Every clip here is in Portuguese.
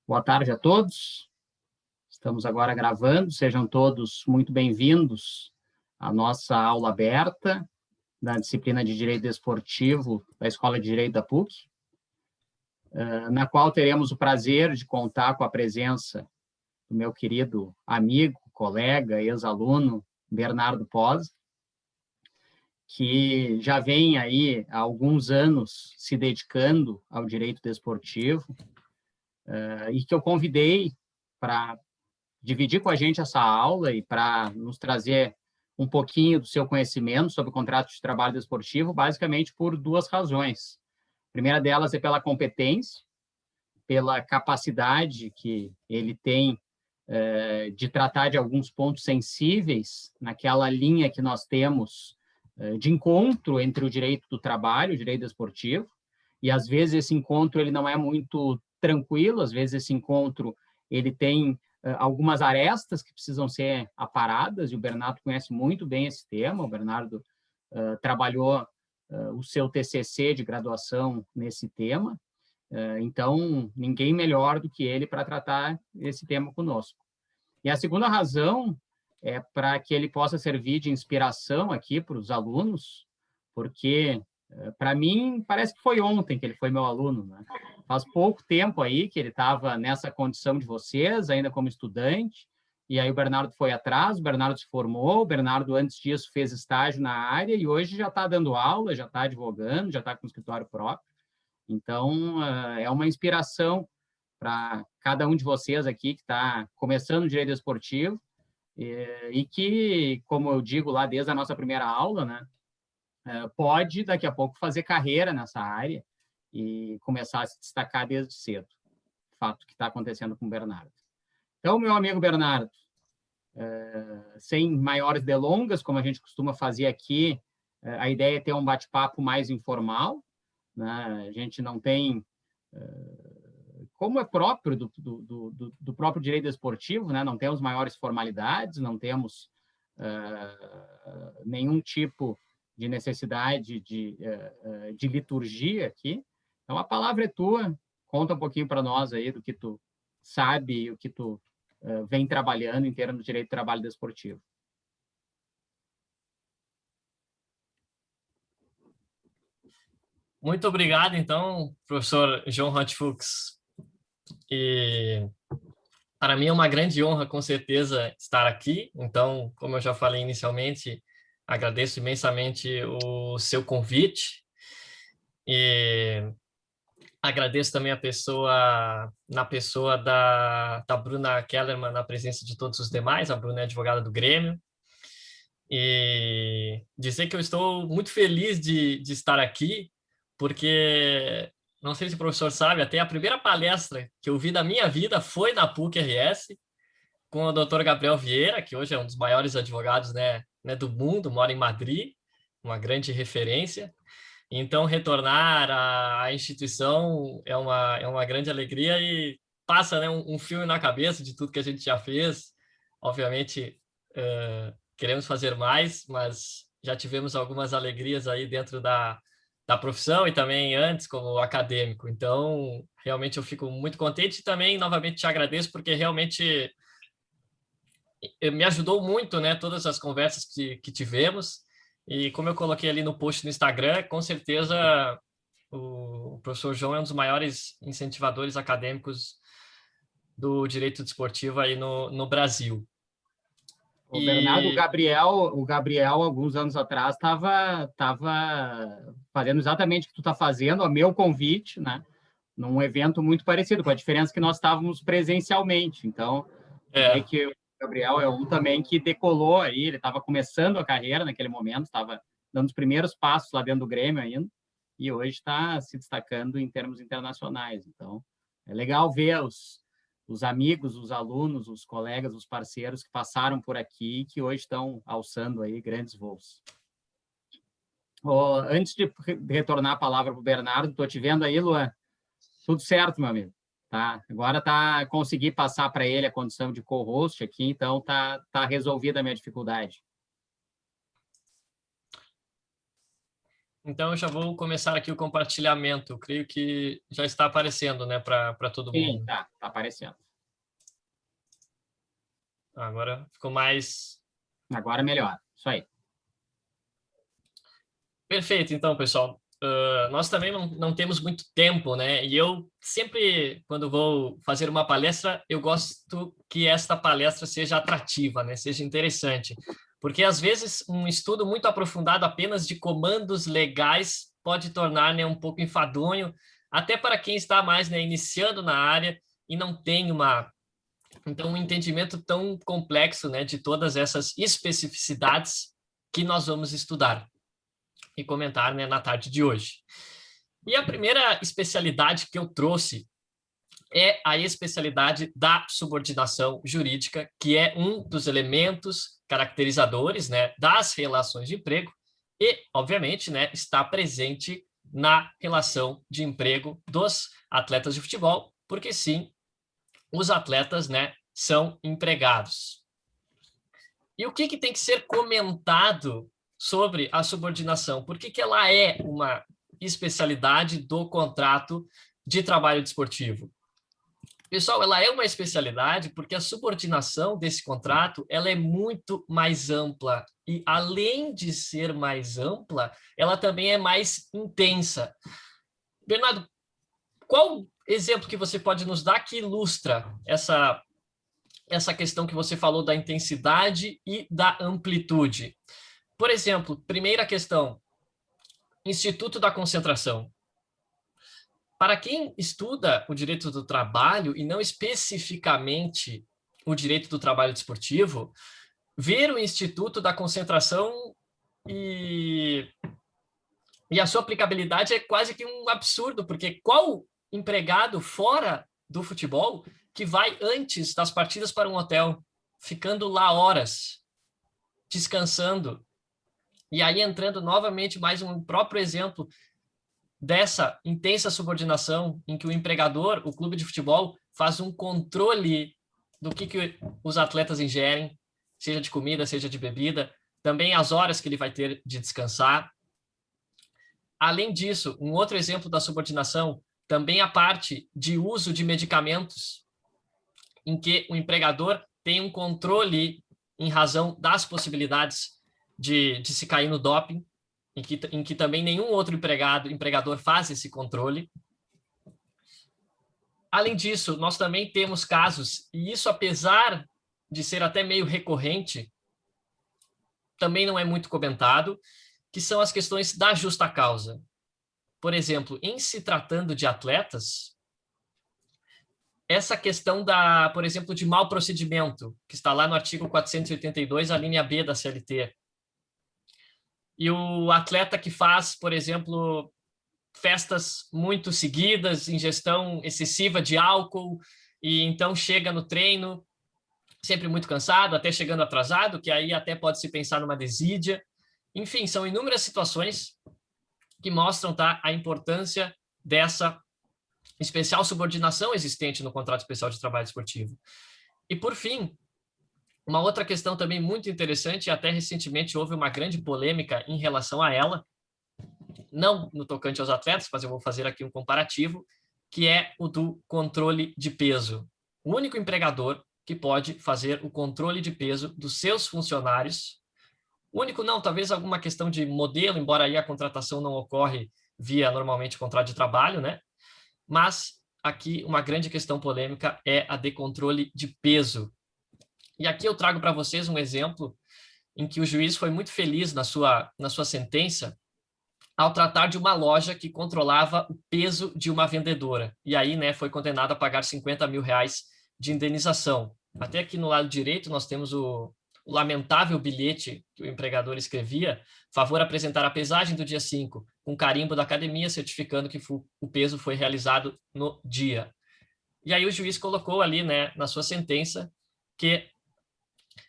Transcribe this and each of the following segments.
Boa tarde a todos. Estamos agora gravando. Sejam todos muito bem-vindos à nossa aula aberta da disciplina de Direito Desportivo da Escola de Direito da PUC, na qual teremos o prazer de contar com a presença do meu querido amigo, colega, ex-aluno, Bernardo Pós, que já vem aí há alguns anos se dedicando ao direito desportivo, e que eu convidei para dividir com a gente essa aula e para nos trazer um pouquinho do seu conhecimento sobre o contrato de trabalho desportivo, basicamente por duas razões. A primeira delas é pela competência, pela capacidade que ele tem de tratar de alguns pontos sensíveis naquela linha que nós temos de encontro entre o direito do trabalho e o direito desportivo, e às vezes esse encontro ele não é muito tranquilo, às vezes esse encontro ele tem algumas arestas que precisam ser aparadas, e o Bernardo conhece muito bem esse tema. O Bernardo trabalhou o seu TCC de graduação nesse tema, então ninguém melhor do que ele para tratar esse tema conosco. E a segunda razão é para que ele possa servir de inspiração aqui para os alunos, porque, para mim, parece que foi ontem que ele foi meu aluno, né? Faz pouco tempo aí que ele estava nessa condição de vocês, ainda como estudante, e aí o Bernardo foi atrás, o Bernardo se formou, o Bernardo, antes disso, fez estágio na área, e hoje já está dando aula, já está advogando, já está com um escritório próprio. Então, é uma inspiração para cada um de vocês aqui que está começando o direito desportivo, e que, como eu digo lá desde a nossa primeira aula, né, pode daqui a pouco fazer carreira nessa área e começar a se destacar desde cedo. Fato que está acontecendo com o Bernardo. Então, meu amigo Bernardo, sem maiores delongas, como a gente costuma fazer aqui, a ideia é ter um bate-papo mais informal, né? A gente não tem, como é próprio do próprio direito desportivo, né? Não temos maiores formalidades, não temos nenhum tipo de necessidade de liturgia aqui. Então, a palavra é tua. Conta um pouquinho para nós aí do que tu sabe e o que tu vem trabalhando em termos de direito do trabalho desportivo. Muito obrigado, então, professor João Hotfuchs. E para mim é uma grande honra, com certeza, estar aqui. Então, como eu já falei inicialmente, agradeço imensamente o seu convite e agradeço também na pessoa da Bruna Kellerman, na presença de todos os demais. A Bruna é advogada do Grêmio. E dizer que eu estou muito feliz de estar aqui, porque, não sei se o professor sabe, até a primeira palestra que eu vi da minha vida foi na PUC-RS, com o Dr. Gabriel Vieira, que hoje é um dos maiores advogados, né, do mundo, mora em Madrid, uma grande referência. Então, retornar à instituição é uma grande alegria e passa, né, um filme na cabeça de tudo que a gente já fez. Obviamente, queremos fazer mais, mas já tivemos algumas alegrias aí dentro da profissão e também antes como acadêmico. Então, realmente eu fico muito contente e também, novamente, te agradeço porque realmente me ajudou muito, né, todas as conversas que tivemos. E como eu coloquei ali no post no Instagram, com certeza o professor João é um dos maiores incentivadores acadêmicos do direito desportivo aí no Brasil. O Bernardo, o Gabriel, alguns anos atrás, estava fazendo exatamente o que tu está fazendo, a meu convite, né? Num evento muito parecido, com a diferença que nós estávamos presencialmente. Então, vê que o Gabriel é um também que decolou aí, ele estava começando a carreira naquele momento, estava dando os primeiros passos lá dentro do Grêmio ainda, e hoje está se destacando em termos internacionais. Então, é legal ver os amigos, os alunos, os colegas, os parceiros que passaram por aqui e que hoje estão alçando aí grandes voos. Antes de retornar a palavra para o Bernardo, estou te vendo aí, Luan. Tudo certo, meu amigo. Tá? Agora consegui passar para ele a condição de co-host aqui, então tá resolvida a minha dificuldade. Então, eu já vou começar aqui o compartilhamento. Eu creio que já está aparecendo, né, para todo Sim, mundo. tá aparecendo. Agora ficou mais... Agora melhor, isso aí. Perfeito, então, pessoal. Nós também não temos muito tempo, né? E eu sempre, quando vou fazer uma palestra, eu gosto que esta palestra seja atrativa, né? Seja interessante. Porque, às vezes, um estudo muito aprofundado apenas de comandos legais pode tornar, né, um pouco enfadonho, até para quem está mais, né, iniciando na área e não tem um entendimento tão complexo, né, de todas essas especificidades que nós vamos estudar e comentar, né, na tarde de hoje. E a primeira especialidade que eu trouxe é a especialidade da subordinação jurídica, que é um dos elementos caracterizadores, né, das relações de emprego e, obviamente, né, está presente na relação de emprego dos atletas de futebol, porque sim, os atletas, né, são empregados. E o que tem que ser comentado sobre a subordinação? Por que ela é uma especialidade do contrato de trabalho desportivo? Pessoal, ela é uma especialidade porque a subordinação desse contrato ela é muito mais ampla e, além de ser mais ampla, ela também é mais intensa. Bernardo, qual exemplo que você pode nos dar que ilustra essa questão que você falou da intensidade e da amplitude? Por exemplo, primeira questão, Instituto da Concentração. Para quem estuda o direito do trabalho, e não especificamente o direito do trabalho desportivo, ver o Instituto da Concentração e a sua aplicabilidade é quase que um absurdo, porque qual empregado fora do futebol que vai antes das partidas para um hotel, ficando lá horas, descansando, e aí entrando novamente mais um próprio exemplo dessa intensa subordinação em que o empregador, o clube de futebol, faz um controle do que os atletas ingerem, seja de comida, seja de bebida, também as horas que ele vai ter de descansar. Além disso, um outro exemplo da subordinação, também a parte de uso de medicamentos, em que o empregador tem um controle em razão das possibilidades de se cair no doping, em que também nenhum outro empregador faz esse controle. Além disso, nós também temos casos, e isso apesar de ser até meio recorrente, também não é muito comentado, que são as questões da justa causa. Por exemplo, em se tratando de atletas, essa questão por exemplo, de mau procedimento, que está lá no artigo 482, a linha B da CLT, e o atleta que faz, por exemplo, festas muito seguidas, ingestão excessiva de álcool, e então chega no treino sempre muito cansado, até chegando atrasado, que aí até pode se pensar numa desídia. Enfim, são inúmeras situações que mostram, tá, a importância dessa especial subordinação existente no contrato especial de trabalho esportivo. E, por fim, uma outra questão também muito interessante, e até recentemente houve uma grande polêmica em relação a ela, não no tocante aos atletas, mas eu vou fazer aqui um comparativo, que é o do controle de peso. O único empregador que pode fazer o controle de peso dos seus funcionários, único não, talvez alguma questão de modelo, embora aí a contratação não ocorre via normalmente contrato de trabalho, né? Mas aqui uma grande questão polêmica é a de controle de peso. E aqui eu trago para vocês um exemplo em que o juiz foi muito feliz na sua sentença ao tratar de uma loja que controlava o peso de uma vendedora. E aí, né, foi condenado a pagar R$50 mil de indenização. Até aqui no lado direito nós temos o lamentável bilhete que o empregador escrevia: favor apresentar a pesagem do dia 5, com carimbo da academia certificando que o peso foi realizado no dia. E aí o juiz colocou ali, né, na sua sentença, que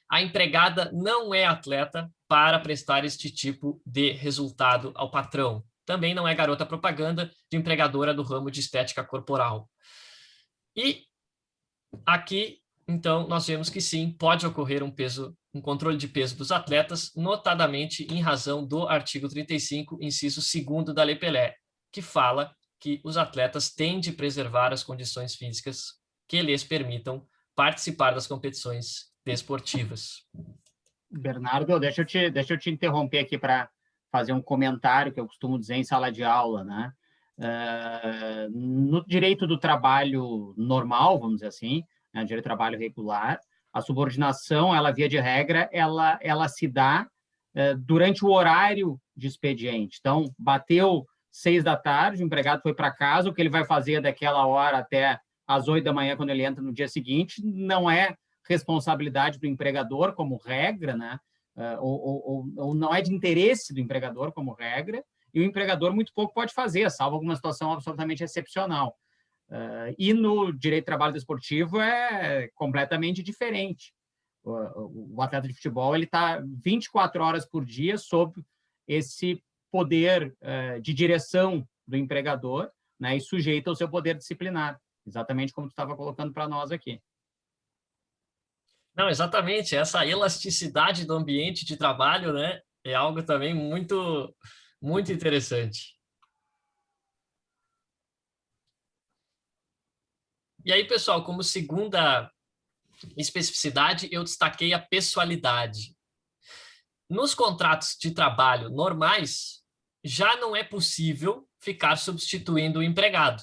a empregada não é atleta para prestar este tipo de resultado ao patrão. Também não é garota propaganda de empregadora do ramo de estética corporal. E aqui, então, nós vemos que sim, pode ocorrer um peso um controle de peso dos atletas, notadamente em razão do artigo 35, inciso 2º da Lei Pelé, que fala que os atletas têm de preservar as condições físicas que lhes permitam participar das competições desportivas. Bernardo, deixa eu te interromper aqui para fazer um comentário que eu costumo dizer em sala de aula, né? No direito do trabalho normal, vamos dizer assim, né, direito do trabalho regular, a subordinação, ela via de regra, ela se dá durante o horário de expediente. Então, bateu 6 da tarde, o empregado foi para casa, o que ele vai fazer daquela hora até às 8 da manhã, quando ele entra no dia seguinte, não é responsabilidade do empregador, como regra, né? Ou não é de interesse do empregador, como regra, e o empregador muito pouco pode fazer, salvo alguma situação absolutamente excepcional. E no direito de trabalho desportivo é completamente diferente. O atleta de futebol ele está 24 horas por dia sob esse poder de direção do empregador, né, e sujeito ao seu poder disciplinar, exatamente como tu estava colocando para nós aqui. Não, exatamente. Essa elasticidade do ambiente de trabalho, né, é algo também muito, muito interessante. E aí, pessoal, como segunda especificidade, eu destaquei a pessoalidade. Nos contratos de trabalho normais, já não é possível ficar substituindo o empregado.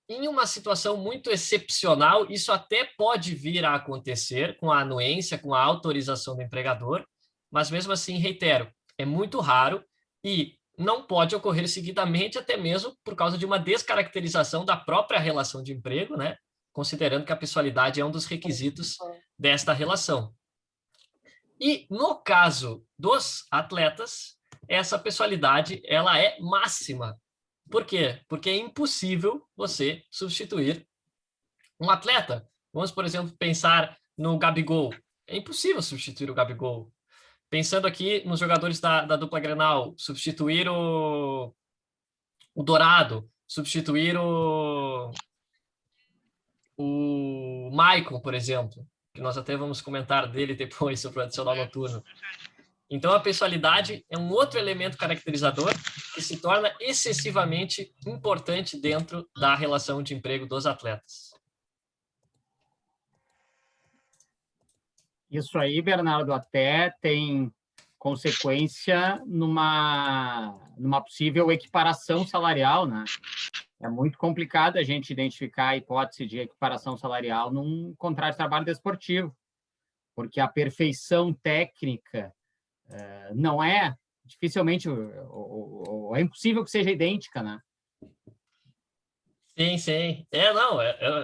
Em uma situação muito excepcional, isso até pode vir a acontecer com a anuência, com a autorização do empregador, mas mesmo assim, reitero, é muito raro e não pode ocorrer seguidamente, até mesmo por causa de uma descaracterização da própria relação de emprego, né? Considerando que a pessoalidade é um dos requisitos desta relação. E no caso dos atletas, essa pessoalidade ela é máxima. Por quê? Porque é impossível você substituir um atleta. Vamos, por exemplo, pensar no Gabigol. É impossível substituir o Gabigol. Pensando aqui nos jogadores da dupla Grenal, substituir o Dourado, substituir o Maicon, por exemplo, que nós até vamos comentar dele depois sobre o adicional noturno. Então, a pessoalidade é um outro elemento caracterizador que se torna excessivamente importante dentro da relação de emprego dos atletas. Isso aí, Bernardo, até tem consequência numa possível equiparação salarial, né? É muito complicado a gente identificar a hipótese de equiparação salarial num contrato de trabalho desportivo, porque a perfeição técnica não é, dificilmente, ou é impossível que seja idêntica, né? Sim, sim.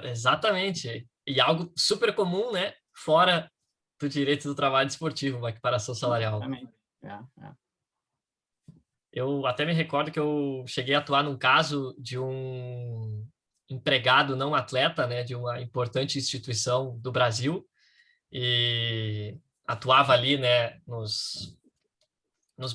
Exatamente. E algo super comum, né? Fora do direito do trabalho desportivo, uma equiparação salarial. Exatamente. Eu até me recordo que eu cheguei a atuar num caso de um empregado não atleta, né, de uma importante instituição do Brasil, e atuava ali, né, nos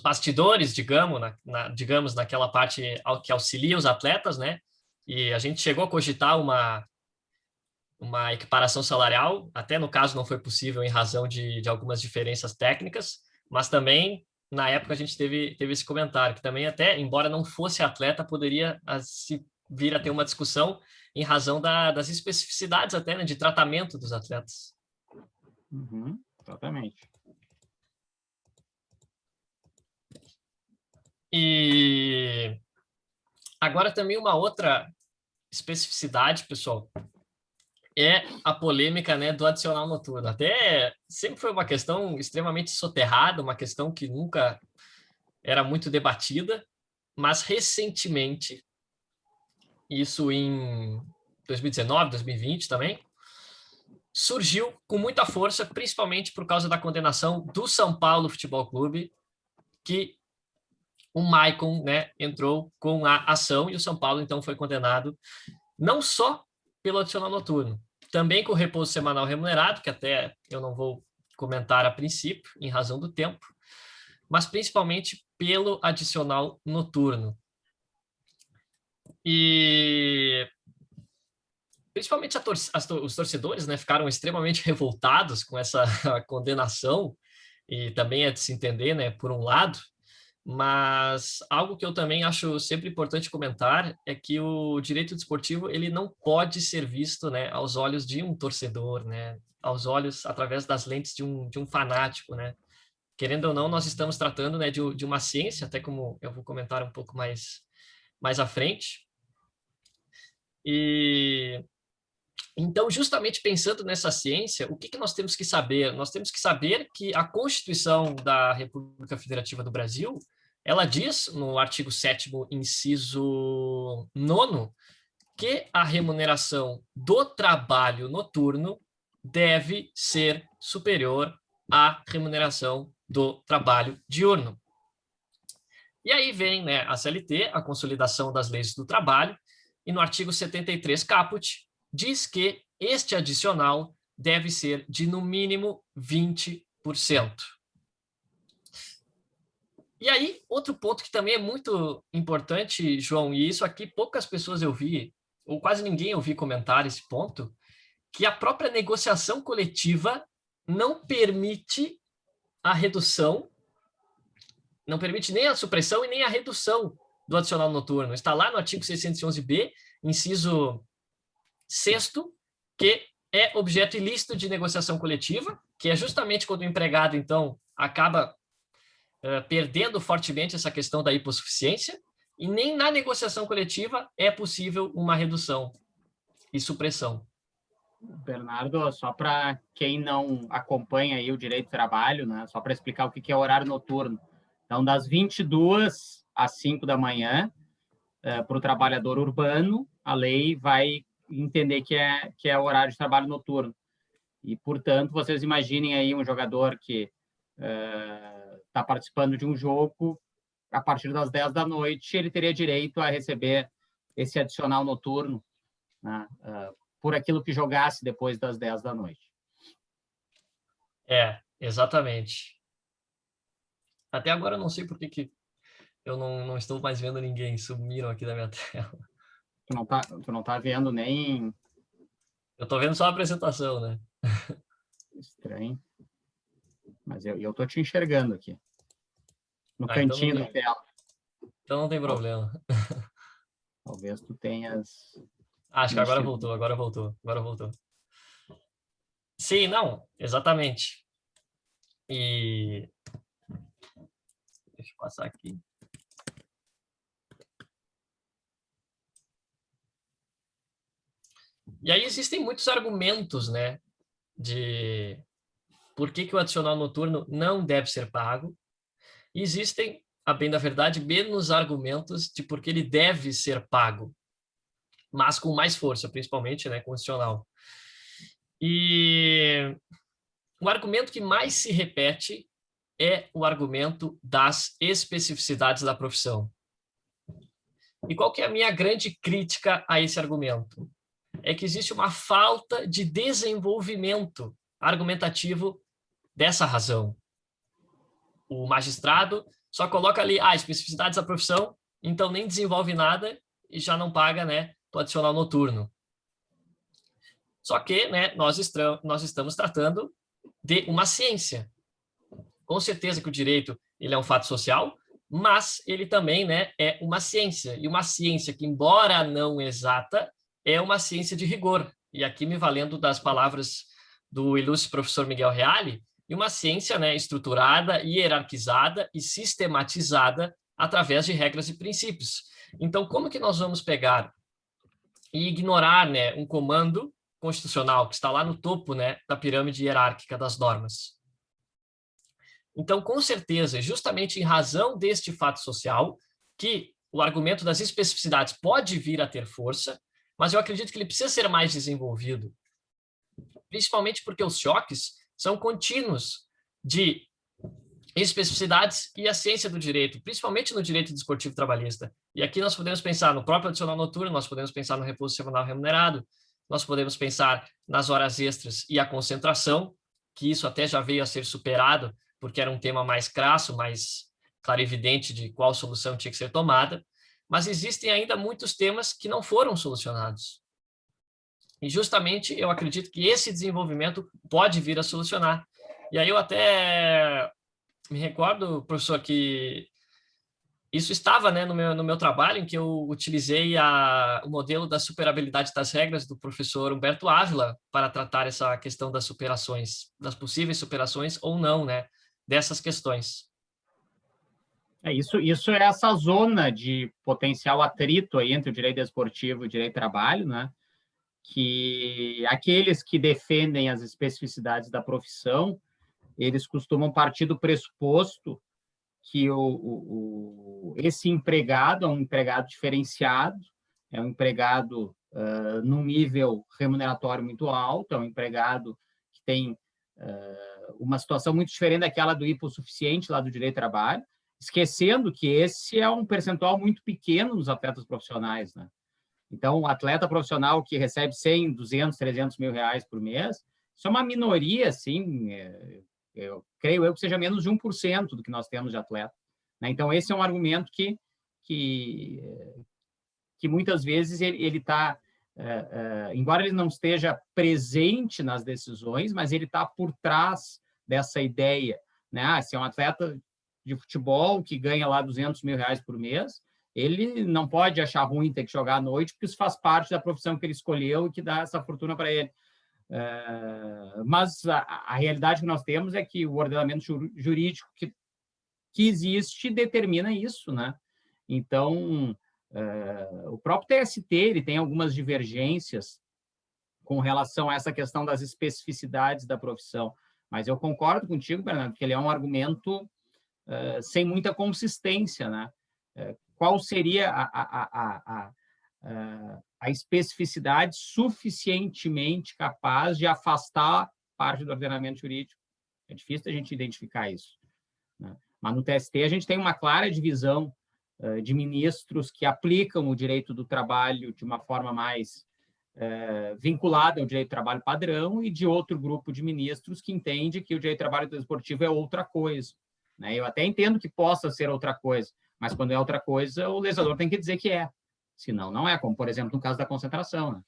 bastidores, digamos, naquela parte que auxilia os atletas, né, e a gente chegou a cogitar uma equiparação salarial, até no caso não foi possível em razão de algumas diferenças técnicas, mas também na época a gente teve esse comentário, que também até, embora não fosse atleta, poderia se vir a ter uma discussão em razão das especificidades até, né, de tratamento dos atletas. Exatamente. E agora também uma outra especificidade, pessoal, é a polêmica, né, do adicional noturno. Até sempre foi uma questão extremamente soterrada, uma questão que nunca era muito debatida, mas recentemente, isso em 2019, 2020 também, surgiu com muita força, principalmente por causa da condenação do São Paulo Futebol Clube, que o Maicon, né, entrou com a ação e o São Paulo então foi condenado não só pelo adicional noturno, também com o repouso semanal remunerado, que até eu não vou comentar a princípio, em razão do tempo, mas principalmente pelo adicional noturno. E principalmente os torcedores, né, ficaram extremamente revoltados com essa condenação, e também é de se entender, né, por um lado, mas algo que eu também acho sempre importante comentar é que o direito desportivo ele não pode ser visto, né, aos olhos de um torcedor, né, aos olhos, através das lentes de um fanático, né. Querendo ou não, nós estamos tratando, né, de uma ciência, até como eu vou comentar um pouco mais à frente. E então, justamente pensando nessa ciência, o que que nós temos que saber? Nós temos que saber que a Constituição da República Federativa do Brasil, ela diz, no artigo 7º, inciso 9º, que a remuneração do trabalho noturno deve ser superior à remuneração do trabalho diurno. E aí vem, né, a CLT, a Consolidação das Leis do Trabalho, e no artigo 73, caput, diz que este adicional deve ser de, no mínimo, 20%. E aí, outro ponto que também é muito importante, João, e isso aqui poucas pessoas eu vi, ou quase ninguém eu vi comentar esse ponto, que a própria negociação coletiva não permite a redução, não permite nem a supressão e nem a redução do adicional noturno. Está lá no artigo 611b, inciso 6º, que é objeto ilícito de negociação coletiva, que é justamente quando o empregado, então, acaba perdendo fortemente essa questão da hipossuficiência, e nem na negociação coletiva é possível uma redução e supressão. Bernardo, só para quem não acompanha aí o direito do trabalho, né, só para explicar o que é horário noturno. Então, das 22 às 5 da manhã, para o trabalhador urbano, a lei vai entender que é horário de trabalho noturno. E, portanto, vocês imaginem aí um jogador que está participando de um jogo, a partir das 10 da noite, ele teria direito a receber esse adicional noturno, né, por aquilo que jogasse depois das 10 da noite. Exatamente. Até agora eu não sei por que eu não estou mais vendo ninguém, sumiram aqui da minha tela. Tu não tá vendo nem... Eu estou vendo só a apresentação, né? Estranho. Mas eu tô te enxergando aqui. No cantinho então da tela. Então não tem problema. Talvez tu tenhas... Acho que agora voltou. Sim, não, exatamente. E... Deixa eu passar aqui. E aí existem muitos argumentos, né, de por que o adicional noturno não deve ser pago. E existem, a bem da verdade, menos argumentos de por que ele deve ser pago, mas com mais força, principalmente, né, constitucional. E o argumento que mais se repete é o argumento das especificidades da profissão. E qual que é a minha grande crítica a esse argumento? É que existe uma falta de desenvolvimento argumentativo dessa razão. O magistrado só coloca ali especificidades da profissão, então nem desenvolve nada e já não paga, né, o adicional noturno. Só que, né, nós estamos tratando de uma ciência. Com certeza que o direito ele é um fato social, mas ele também, né, é uma ciência. E uma ciência que, embora não exata, é uma ciência de rigor. E aqui me valendo das palavras do ilustre professor Miguel Reale, e uma ciência, né, estruturada, hierarquizada e sistematizada através de regras e princípios. Então, como que nós vamos pegar e ignorar, né, um comando constitucional que está lá no topo, né, da pirâmide hierárquica das normas? Então, com certeza, justamente em razão deste fato social, que o argumento das especificidades pode vir a ter força, mas eu acredito que ele precisa ser mais desenvolvido, principalmente porque os choques são contínuos de especificidades e a ciência do direito, principalmente no direito desportivo trabalhista. E aqui nós podemos pensar no próprio adicional noturno, nós podemos pensar no repouso semanal remunerado, nós podemos pensar nas horas extras e a concentração, que isso até já veio a ser superado, porque era um tema mais crasso, mais clarividente de qual solução tinha que ser tomada, mas existem ainda muitos temas que não foram solucionados. E justamente eu acredito que esse desenvolvimento pode vir a solucionar. E aí eu até me recordo, professor, que isso estava, né, no meu trabalho, em que eu utilizei o modelo da superabilidade das regras do professor Humberto Ávila para tratar essa questão das superações, das possíveis superações ou não, né, dessas questões. Isso é essa zona de potencial atrito aí entre o direito desportivo e o direito do trabalho, né? Que aqueles que defendem as especificidades da profissão, eles costumam partir do pressuposto que esse empregado é um empregado diferenciado, é um empregado num nível remuneratório muito alto, é um empregado que tem uma situação muito diferente daquela do hipossuficiente lá do direito do trabalho, esquecendo que esse é um percentual muito pequeno nos atletas profissionais, né? Então, o atleta profissional que recebe 100, 200, 300 mil reais por mês, isso é uma minoria, assim, eu creio eu que seja menos de 1% do que nós temos de atleta, né? Então, esse é um argumento que muitas vezes ele está, embora ele não esteja presente nas decisões, mas ele está por trás dessa ideia, né? Se é um atleta de futebol que ganha lá 200 mil reais por mês, ele não pode achar ruim ter que jogar à noite, porque isso faz parte da profissão que ele escolheu e que dá essa fortuna para ele. Mas a realidade que nós temos é que o ordenamento jurídico que existe determina isso, né? Então, o próprio TST ele tem algumas divergências com relação a essa questão das especificidades da profissão, mas eu concordo contigo, Bernardo, que ele é um argumento sem muita consistência, né? Qual seria a especificidade suficientemente capaz de afastar parte do ordenamento jurídico? É difícil a gente identificar isso, né? Mas no TST a gente tem uma clara divisão de ministros que aplicam o direito do trabalho de uma forma mais vinculada ao direito do trabalho padrão e de outro grupo de ministros que entende que o direito do trabalho desportivo é outra coisa, né? Eu até entendo que possa ser outra coisa, mas quando é outra coisa, o legislador tem que dizer que é. Senão, não é, como, por exemplo, no caso da concentração, né?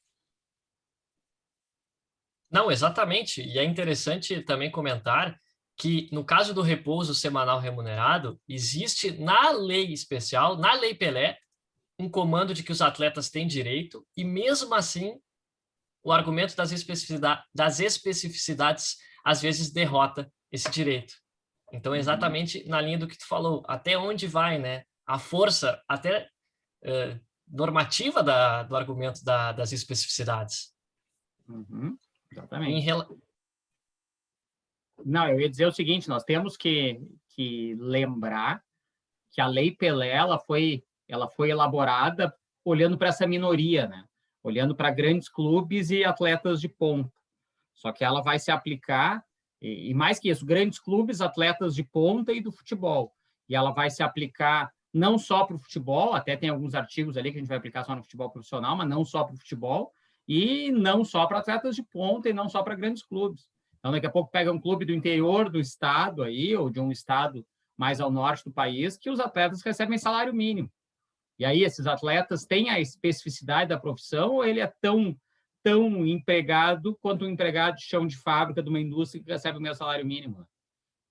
Não, exatamente. E é interessante também comentar que, no caso do repouso semanal remunerado, existe na lei especial, na Lei Pelé, um comando de que os atletas têm direito, e mesmo assim, o argumento das especificidades às vezes derrota esse direito. Então, exatamente na linha do que tu falou, até onde vai, né, a força até normativa do argumento das especificidades. Exatamente. Não, eu ia dizer o seguinte, nós temos que lembrar que a Lei Pelé ela foi elaborada olhando para essa minoria, né? Olhando para grandes clubes e atletas de ponta. Só que ela vai se aplicar, e mais que isso, grandes clubes, atletas de ponta e do futebol. E ela vai se aplicar não só para o futebol, até tem alguns artigos ali que a gente vai aplicar só no futebol profissional, mas não só para o futebol, e não só para atletas de ponta e não só para grandes clubes. Então, daqui a pouco pega um clube do interior do estado aí, ou de um estado mais ao norte do país, que os atletas recebem salário mínimo. E aí esses atletas têm a especificidade da profissão ou ele é tão empregado quanto um empregado de chão de fábrica de uma indústria que recebe o mesmo salário mínimo?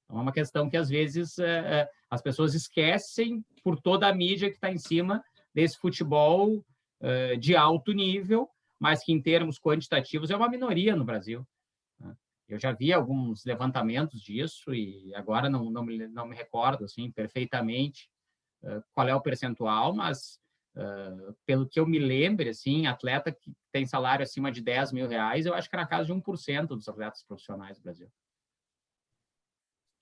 Então, é uma questão que, às vezes, as pessoas esquecem por toda a mídia que está em cima desse futebol de alto nível, mas que, em termos quantitativos, é uma minoria no Brasil. Eu já vi alguns levantamentos disso e agora não me recordo assim, perfeitamente qual é o percentual, mas pelo que eu me lembro, assim, atleta que tem salário acima de 10 mil reais, eu acho que é na casa de 1% dos atletas profissionais do Brasil.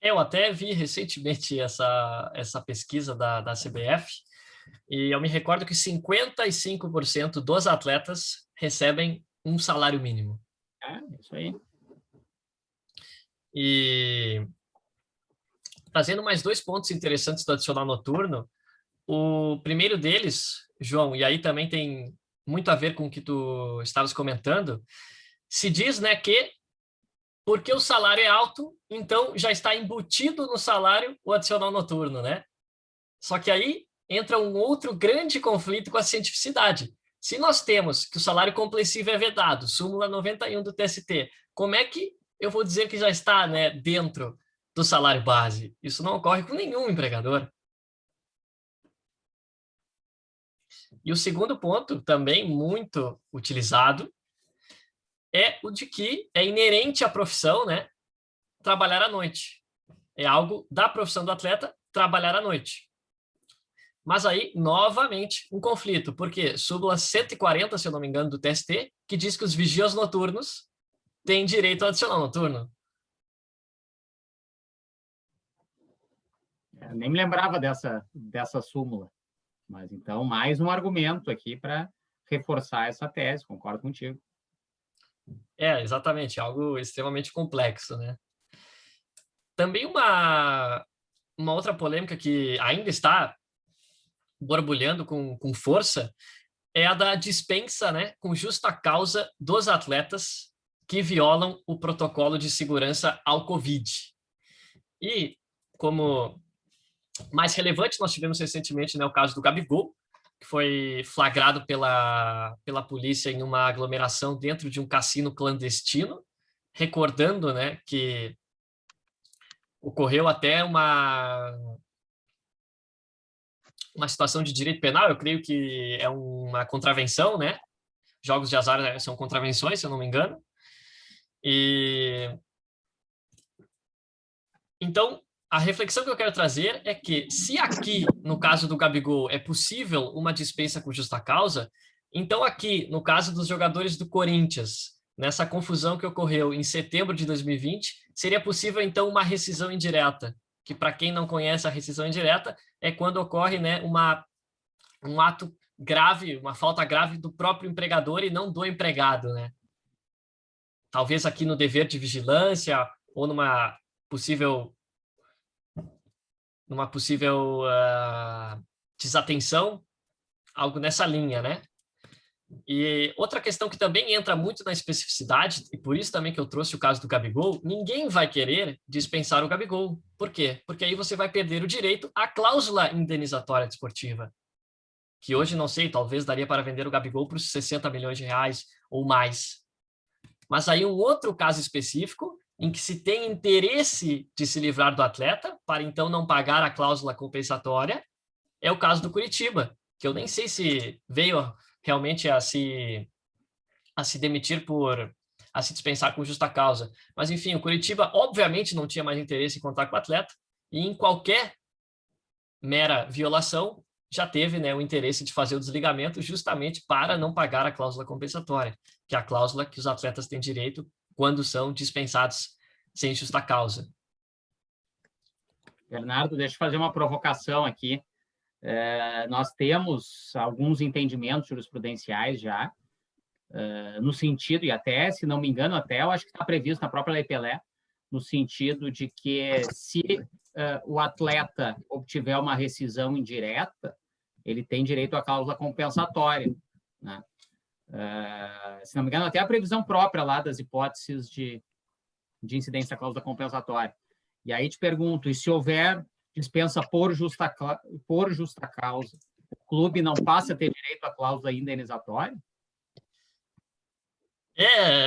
Eu até vi recentemente essa pesquisa da CBF, e eu me recordo que 55% dos atletas recebem um salário mínimo. Isso aí. E trazendo mais 2 pontos interessantes do adicional noturno, o primeiro deles, João, e aí também tem muito a ver com o que tu estavas comentando, se diz, né, que porque o salário é alto, então já está embutido no salário o adicional noturno, né? Só que aí entra um outro grande conflito com a cientificidade, Se nós temos que o salário compreensivo é vedado, súmula 91 do TST, como é que eu vou dizer que já está, né, dentro do salário base? Isso não ocorre com nenhum empregador. E o segundo ponto, também muito utilizado, é o de que é inerente à profissão, né, trabalhar à noite. É algo da profissão do atleta trabalhar à noite. Mas aí, novamente, um conflito, porque súmula 140, se eu não me engano, do TST, que diz que os vigias noturnos têm direito ao adicional noturno. Nem me lembrava dessa súmula. Mas, então, mais um argumento aqui para reforçar essa tese, concordo contigo. Exatamente, algo extremamente complexo, né? Também uma outra polêmica que ainda está borbulhando com força é a da dispensa, né, com justa causa dos atletas que violam o protocolo de segurança ao Covid. E, como mais relevante, nós tivemos recentemente, né, o caso do Gabigol, que foi flagrado pela polícia em uma aglomeração dentro de um cassino clandestino, recordando, né, que ocorreu até uma situação de direito penal, eu creio que é uma contravenção, né? Jogos de azar são contravenções, se eu não me engano. E então, a reflexão que eu quero trazer é que, se aqui, no caso do Gabigol, é possível uma dispensa com justa causa, então aqui, no caso dos jogadores do Corinthians, nessa confusão que ocorreu em setembro de 2020, seria possível, então, uma rescisão indireta, que, para quem não conhece a rescisão indireta, é quando ocorre, né, um ato grave, uma falta grave do próprio empregador e não do empregado, né? Talvez aqui no dever de vigilância ou numa possível desatenção, algo nessa linha, né? E outra questão que também entra muito na especificidade, e por isso também que eu trouxe o caso do Gabigol, ninguém vai querer dispensar o Gabigol. Por quê? Porque aí você vai perder o direito à cláusula indenizatória desportiva, que hoje, não sei, talvez daria para vender o Gabigol por 60 milhões de reais ou mais. Mas aí um outro caso específico, em que se tem interesse de se livrar do atleta, para então não pagar a cláusula compensatória, é o caso do Curitiba, que eu nem sei se veio realmente a se demitir a se dispensar com justa causa. Mas, enfim, o Curitiba obviamente não tinha mais interesse em contar com o atleta, e em qualquer mera violação já teve, né, o interesse de fazer o desligamento justamente para não pagar a cláusula compensatória, que é a cláusula que os atletas têm direito quando são dispensados sem justa causa. Bernardo, deixa eu fazer uma provocação aqui. Nós temos alguns entendimentos jurisprudenciais já, no sentido, e até, se não me engano, até eu acho que está previsto na própria Lei Pelé, no sentido de que se o atleta obtiver uma rescisão indireta, ele tem direito à cláusula compensatória, né? Se não me engano, até a previsão própria lá das hipóteses de incidência da cláusula compensatória. E aí te pergunto, e se houver dispensa por justa causa, o clube não passa a ter direito à cláusula indenizatória?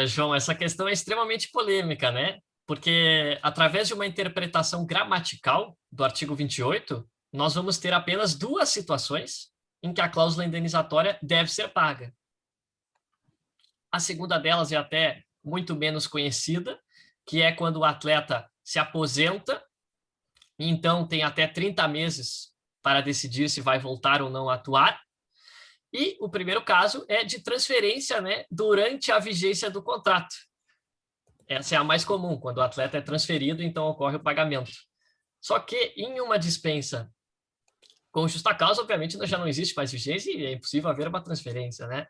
João, essa questão é extremamente polêmica, né? Porque, através de uma interpretação gramatical do artigo 28, nós vamos ter apenas duas situações em que a cláusula indenizatória deve ser paga. A segunda delas é até muito menos conhecida, que é quando o atleta se aposenta, e então tem até 30 meses para decidir se vai voltar ou não a atuar. E o primeiro caso é de transferência, né, durante a vigência do contrato. Essa é a mais comum, quando o atleta é transferido, então ocorre o pagamento. Só que em uma dispensa com justa causa, obviamente, já não existe mais vigência e é impossível haver uma transferência, né?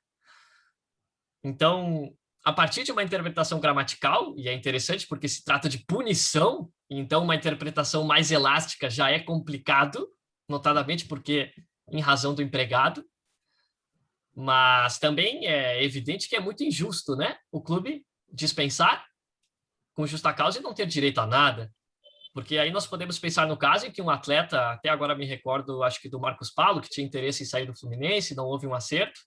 Então, a partir de uma interpretação gramatical, e é interessante porque se trata de punição, então uma interpretação mais elástica já é complicado, notadamente porque em razão do empregado, mas também é evidente que é muito injusto, né? O clube dispensar com justa causa e não ter direito a nada. Porque aí nós podemos pensar no caso em que um atleta, até agora me recordo, acho que do Marcos Paulo, que tinha interesse em sair do Fluminense, não houve um acerto,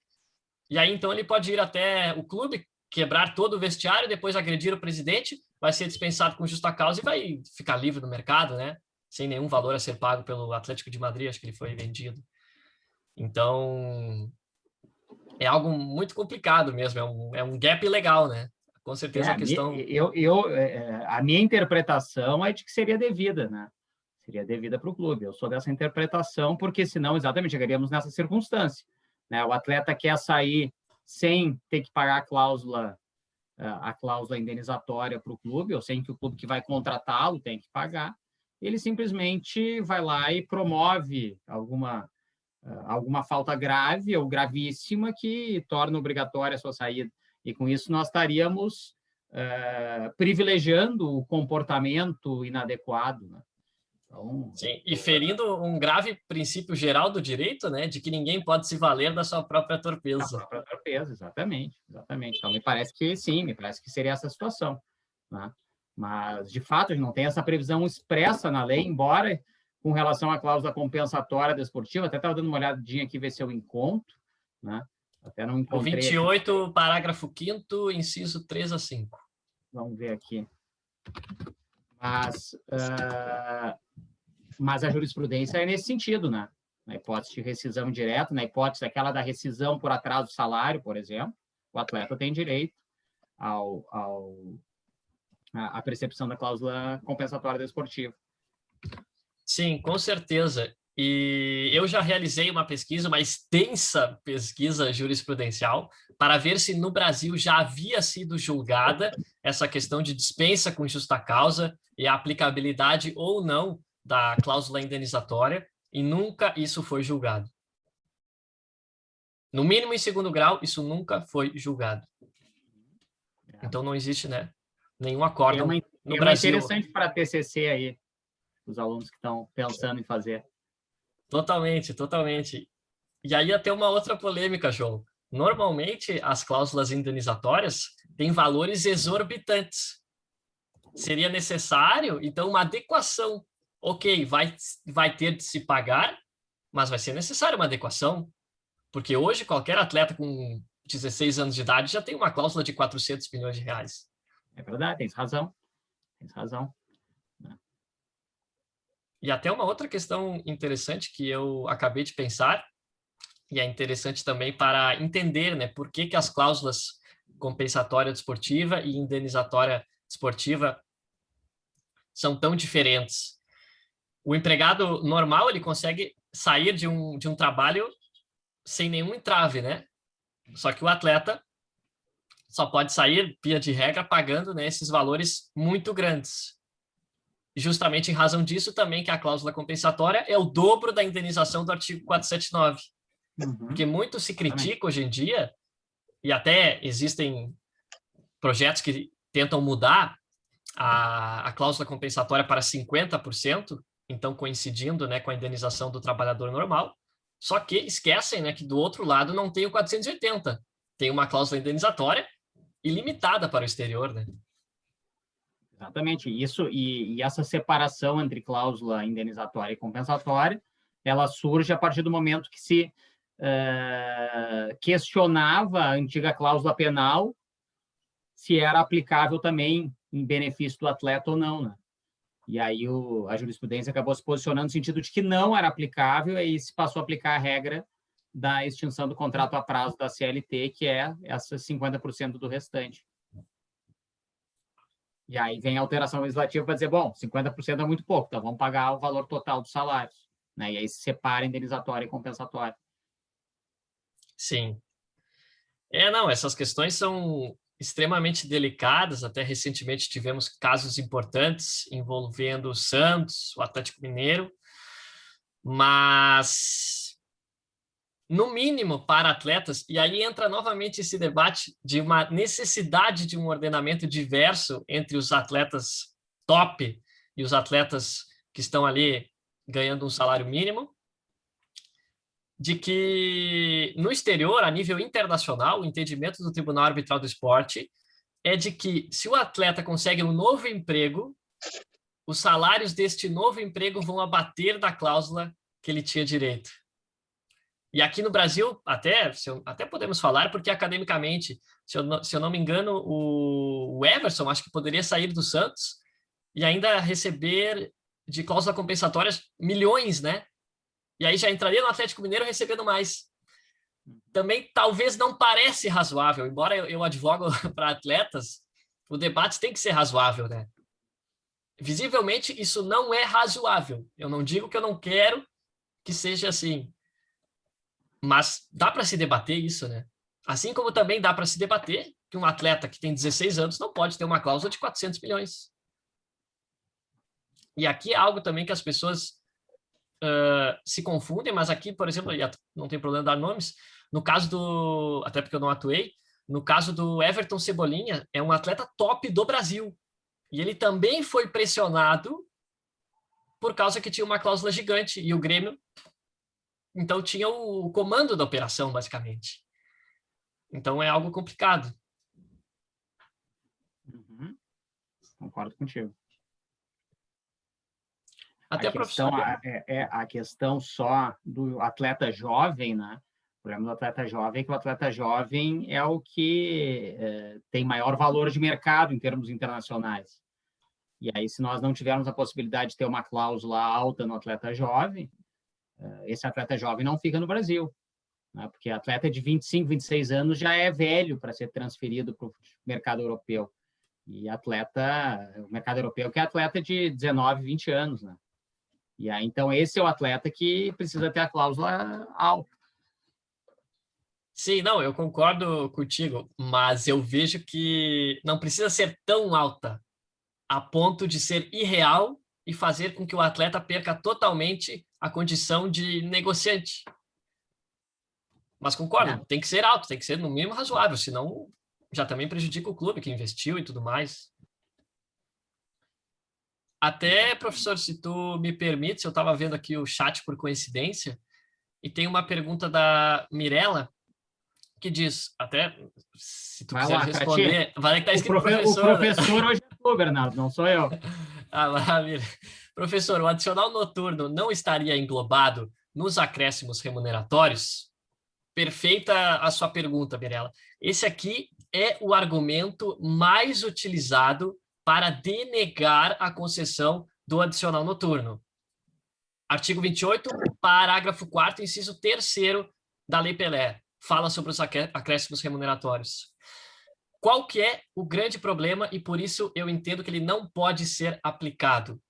E aí, então, ele pode ir até o clube, quebrar todo o vestiário, depois agredir o presidente, vai ser dispensado com justa causa e vai ficar livre no mercado, né? Sem nenhum valor a ser pago pelo Atlético de Madrid, acho que ele foi vendido. Então, é algo muito complicado mesmo, é um gap legal, né? Com certeza a questão... A minha interpretação é de que seria devida, né? Seria devida para o clube. Eu sou dessa interpretação, porque senão, exatamente, chegaríamos nessa circunstância, né? O atleta quer sair sem ter que pagar a cláusula indenizatória para o clube, ou sem que o clube que vai contratá-lo tem que pagar. Ele simplesmente vai lá e promove alguma falta grave ou gravíssima que torna obrigatória a sua saída. E com isso nós estaríamos privilegiando o comportamento inadequado, né? Então, sim, e ferindo um grave princípio geral do direito, né, de que ninguém pode se valer da sua própria torpeza. Da própria torpeza, exatamente. Então, me parece que sim, me parece que seria essa situação, né? Mas, de fato, a gente não tem essa previsão expressa na lei, embora com relação à cláusula compensatória desportiva, até estava dando uma olhadinha aqui, ver se eu encontro, né? Até não encontrei. O 28, aqui. Parágrafo 5º, inciso 3 a 5. Vamos ver aqui. Mas a jurisprudência é nesse sentido, né? Na hipótese de rescisão direta, na hipótese aquela da rescisão por atraso de salário, por exemplo, o atleta tem direito à percepção da cláusula compensatória desportiva. Sim, com certeza. E eu já realizei uma extensa pesquisa jurisprudencial, para ver se no Brasil já havia sido julgada essa questão de dispensa com justa causa e a aplicabilidade ou não da cláusula indenizatória, e nunca isso foi julgado. No mínimo em segundo grau, isso nunca foi julgado. Então não existe, né, nenhum acórdão no Brasil. É interessante para a TCC aí, os alunos que estão pensando em fazer. Totalmente, totalmente. E aí até uma outra polêmica, João. Normalmente, as cláusulas indenizatórias têm valores exorbitantes. Seria necessário, então, uma adequação. Ok, vai ter de se pagar, mas vai ser necessário uma adequação, porque hoje qualquer atleta com 16 anos de idade já tem uma cláusula de 400 milhões de reais. É verdade, tens razão. E até uma outra questão interessante que eu acabei de pensar, e é interessante também para entender, né, por que as cláusulas compensatória desportiva e indenizatória desportiva são tão diferentes. O empregado normal, ele consegue sair de um trabalho sem nenhum entrave, né? Só que o atleta só pode sair, via de regra, pagando, né, esses valores muito grandes. Justamente em razão disso também que a cláusula compensatória é o dobro da indenização do artigo 479. Porque muito se critica hoje em dia, e até existem projetos que tentam mudar a cláusula compensatória para 50%, então coincidindo, né, com a indenização do trabalhador normal, só que esquecem, né, que do outro lado não tem o 480, tem uma cláusula indenizatória ilimitada para o exterior, né? Exatamente, isso, e essa separação entre cláusula indenizatória e compensatória, ela surge a partir do momento que se questionava a antiga cláusula penal se era aplicável também em benefício do atleta ou não, né? E aí a jurisprudência acabou se posicionando no sentido de que não era aplicável, e aí se passou a aplicar a regra da extinção do contrato a prazo da CLT, que é essa 50% do restante. E aí vem a alteração legislativa para dizer, bom, 50% é muito pouco, então vamos pagar o valor total dos salários, né? E aí se separa indenizatória e compensatória. Sim. Não, essas questões são extremamente delicadas. Até recentemente tivemos casos importantes envolvendo o Santos, o Atlético Mineiro, mas no mínimo para atletas, e aí entra novamente esse debate de uma necessidade de um ordenamento diverso entre os atletas top e os atletas que estão ali ganhando um salário mínimo, de que no exterior, a nível internacional, o entendimento do Tribunal Arbitral do Esporte é de que se o atleta consegue um novo emprego, os salários deste novo emprego vão abater da cláusula que ele tinha direito. E aqui no Brasil, até podemos falar, porque academicamente, se eu não me engano, o Everson, acho que poderia sair do Santos e ainda receber de cláusula compensatória milhões, né? E aí já entraria no Atlético Mineiro recebendo mais. Também talvez não parece razoável, embora eu advogo para atletas, o debate tem que ser razoável, né? Visivelmente, isso não é razoável. Eu não digo que eu não quero que seja assim, mas dá para se debater isso, né? Assim como também dá para se debater que um atleta que tem 16 anos não pode ter uma cláusula de 400 milhões. E aqui é algo também que as pessoas se confundem, mas aqui, por exemplo, não tem problema dar nomes, no caso do, até porque eu não atuei, no caso do Everton Cebolinha, é um atleta top do Brasil. E ele também foi pressionado por causa que tinha uma cláusula gigante, e o Grêmio, então, tinha o comando da operação, basicamente. Então, é algo complicado. Uhum. Concordo contigo. Até a questão professor... a questão só do atleta jovem, né? O problema do atleta jovem é que o atleta jovem é o que tem maior valor de mercado em termos internacionais. E aí, se nós não tivermos a possibilidade de ter uma cláusula alta no atleta jovem, esse atleta jovem não fica no Brasil, né? Porque atleta de 25, 26 anos já é velho para ser transferido para o mercado europeu. E o mercado europeu que é atleta de 19, 20 anos, né? E aí, então, esse é o atleta que precisa ter a cláusula alta. Sim, não, eu concordo contigo, mas eu vejo que não precisa ser tão alta a ponto de ser irreal e fazer com que o atleta perca totalmente a condição de negociante. Mas concordo, tem que ser alto, tem que ser no mínimo razoável, senão já também prejudica o clube que investiu e tudo mais. Até, professor, se tu me permite, eu estava vendo aqui o chat por coincidência, e tem uma pergunta da Mirella, que diz, até se tu quiser responder, vai que tá escrito professor. O professor hoje é tu, Bernardo, não sou eu. Maravilha. Professor, o adicional noturno não estaria englobado nos acréscimos remuneratórios? Perfeita a sua pergunta, Mirella. Esse aqui é o argumento mais utilizado para denegar a concessão do adicional noturno. Artigo 28, parágrafo 4º, inciso 3º da Lei Pelé, fala sobre os acréscimos remuneratórios. Qual que é o grande problema e por isso eu entendo que ele não pode ser aplicado?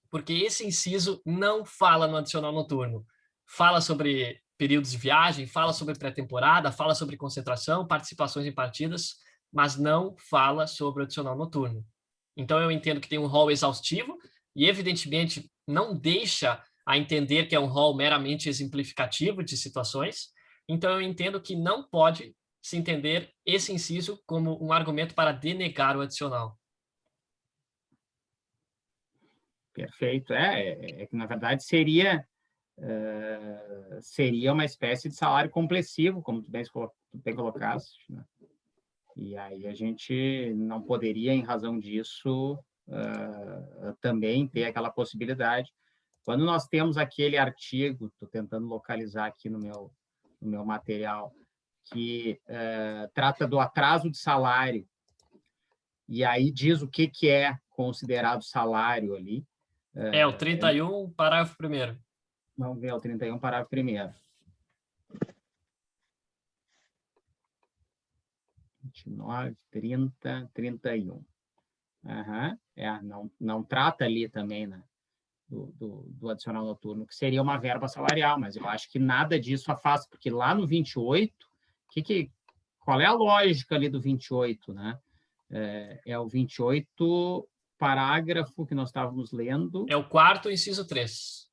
Porque esse inciso não fala no adicional noturno. Fala sobre períodos de viagem, fala sobre pré-temporada, fala sobre concentração, participações em partidas, mas não fala sobre o adicional noturno. Então eu entendo que tem um rol exaustivo e, evidentemente, não deixa a entender que é um rol meramente exemplificativo de situações. Então eu entendo que não pode se entender esse inciso como um argumento para denegar o adicional. Perfeito. É que, na verdade, seria uma espécie de salário complessivo, como tu bem colocaste, né? E aí a gente não poderia, em razão disso, também ter aquela possibilidade. Quando nós temos aquele artigo, estou tentando localizar aqui no meu material, que trata do atraso de salário, e aí diz o que é considerado salário ali. É o 31, parágrafo 1º. Vamos ver o 31, parágrafo 1º. 29, 30, 31. Não trata ali também, né, do adicional noturno, que seria uma verba salarial, mas eu acho que nada disso afasta, porque lá no 28, qual é a lógica ali do 28, né? É o 28, parágrafo que nós estávamos lendo. É o 4º, inciso 3.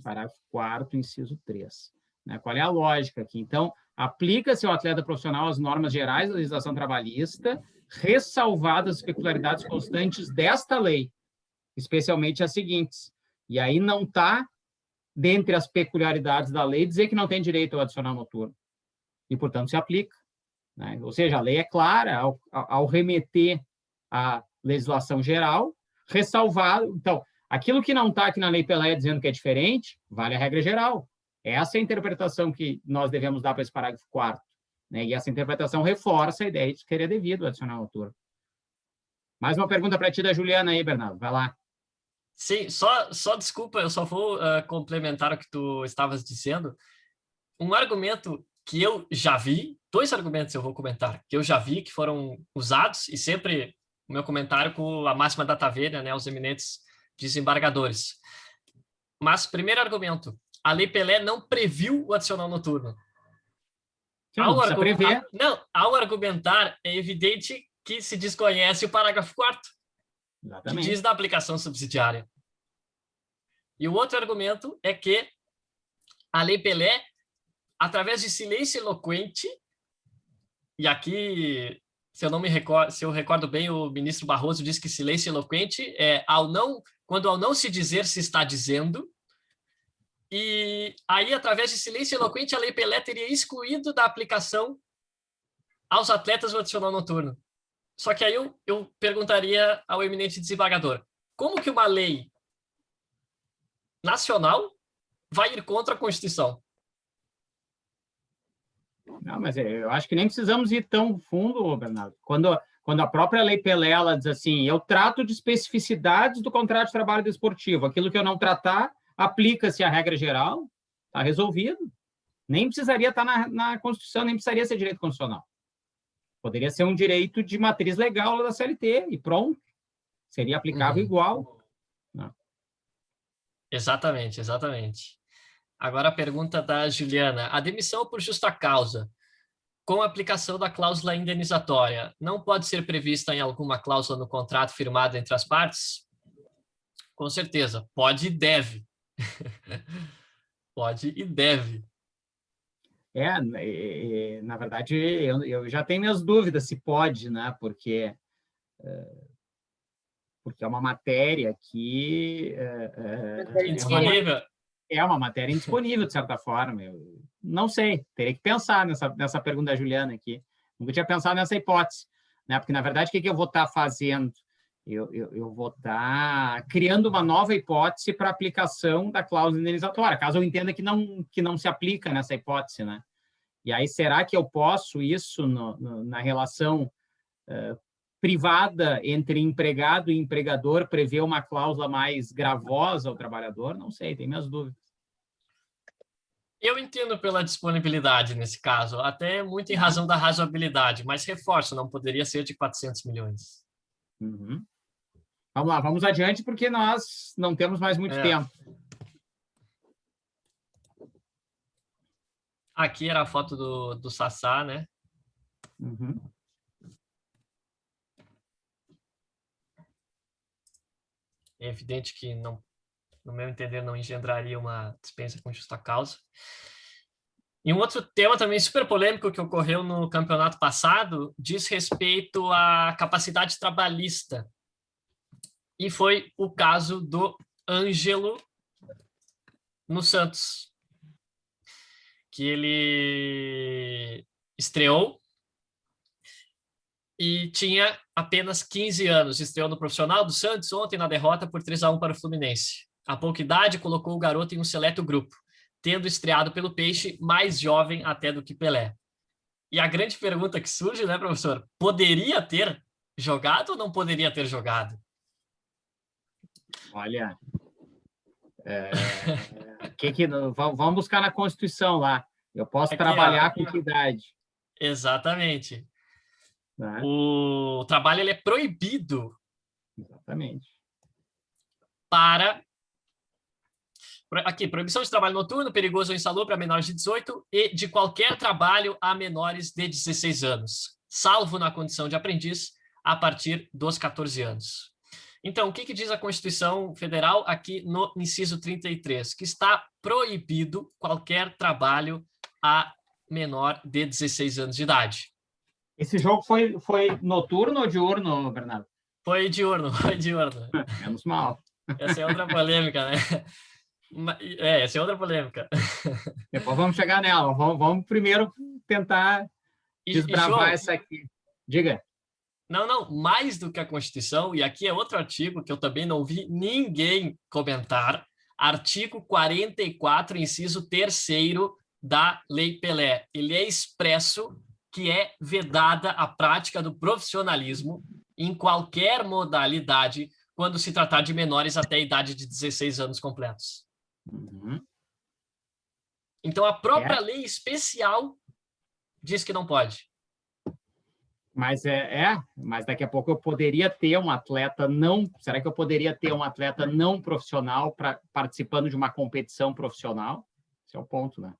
Parágrafo 4º, inciso 3. Né? Qual é a lógica aqui? Então, aplica-se ao atleta profissional as normas gerais da legislação trabalhista, ressalvadas as peculiaridades constantes desta lei, especialmente as seguintes. E aí não está, dentre as peculiaridades da lei, dizer que não tem direito ao adicional noturno. E, portanto, se aplica. Né? Ou seja, a lei é clara ao remeter à legislação geral, ressalvado. Então, aquilo que não está aqui na Lei Pelé dizendo que é diferente, vale a regra geral. Essa é a interpretação que nós devemos dar para esse parágrafo 4º, né? E essa interpretação reforça a ideia de querer devido adicional noturno. Mais uma pergunta para ti da Juliana aí, Bernardo. Vai lá. Sim, só desculpa, eu só vou complementar o que tu estavas dizendo. Um argumento que eu já vi, 2 argumentos eu vou comentar, que eu já vi, que foram usados, e sempre o meu comentário com a máxima da taverna, né, os eminentes desembargadores. Mas, primeiro argumento, a Lei Pelé não previu o adicional noturno. Sim, não precisa prever. Ao argumentar, é evidente que se desconhece o parágrafo 4º, que diz da aplicação subsidiária. E o outro argumento é que a Lei Pelé, através de silêncio eloquente, e aqui, se eu recordo bem, o ministro Barroso disse que silêncio eloquente é quando ao não se dizer se está dizendo, e aí, através de silêncio eloquente, a Lei Pelé teria excluído da aplicação aos atletas o adicional noturno. Só que aí eu perguntaria ao eminente desembargador, como que uma lei nacional vai ir contra a Constituição? Não, mas eu acho que nem precisamos ir tão fundo, Bernardo. Quando a própria Lei Pelé ela diz assim, eu trato de especificidades do contrato de trabalho desportivo, aquilo que eu não tratar, aplica-se a regra geral, está resolvido. Nem precisaria estar na Constituição, nem precisaria ser direito constitucional. Poderia ser um direito de matriz legal da CLT e pronto. Seria aplicável igual. Não. Exatamente. Agora a pergunta da Juliana. A demissão por justa causa, com a aplicação da cláusula indenizatória, não pode ser prevista em alguma cláusula no contrato firmado entre as partes? Com certeza. Pode e deve. Pode e deve. Na verdade, eu já tenho minhas dúvidas se pode, né? Porque é uma matéria que indisponível. É uma matéria indisponível, de certa forma. Eu não sei, teria que pensar nessa pergunta da Juliana aqui. Nunca tinha pensado nessa hipótese, né? Porque, na verdade, o que eu vou estar fazendo? Eu vou estar criando uma nova hipótese para aplicação da cláusula indenizatória, caso eu entenda que não se aplica nessa hipótese, né? E aí, será que eu posso isso na relação privada entre empregado e empregador prever uma cláusula mais gravosa ao trabalhador? Não sei, tenho minhas dúvidas. Eu entendo pela disponibilidade nesse caso, até muito em razão da razoabilidade, mas reforço, não poderia ser de 400 milhões. Uhum. Vamos lá, vamos adiante, porque nós não temos mais muito tempo. Aqui era a foto do Sassá, né? Uhum. É evidente que, no meu entender, não engendraria uma dispensa com justa causa. E um outro tema também super polêmico que ocorreu no campeonato passado diz respeito à capacidade trabalhista. E foi o caso do Ângelo no Santos, que ele estreou e tinha apenas 15 anos. Estreou no profissional do Santos ontem na derrota por 3-1 para o Fluminense. A pouca idade colocou o garoto em um seleto grupo, tendo estreado pelo Peixe, mais jovem até do que Pelé. E a grande pergunta que surge, né, professor? Poderia ter jogado ou não poderia ter jogado? Olha, vamos buscar na Constituição lá. Eu posso trabalhar com que idade? Exatamente. Né? O trabalho ele é proibido. Exatamente. Aqui, proibição de trabalho noturno, perigoso ou insalubre a menores de 18 e de qualquer trabalho a menores de 16 anos, salvo na condição de aprendiz a partir dos 14 anos. Então, o que diz a Constituição Federal aqui no inciso 33? Que está proibido qualquer trabalho a menor de 16 anos de idade. Esse jogo foi noturno ou diurno, Bernardo? Foi diurno. Menos mal. Essa é outra polêmica, né? Essa é outra polêmica. Depois vamos chegar nela. Vamos primeiro tentar desbravar essa aqui. Diga. Não, mais do que a Constituição, e aqui é outro artigo que eu também não vi ninguém comentar, Artigo 44, inciso 3º da Lei Pelé. Ele é expresso que é vedada a prática do profissionalismo em qualquer modalidade quando se tratar de menores até a idade de 16 anos completos. Uhum. Então, a própria lei especial diz que não pode. Mas mas daqui a pouco eu poderia ter um atleta não... Será que eu poderia ter um atleta não profissional participando de uma competição profissional? Esse é o ponto, né?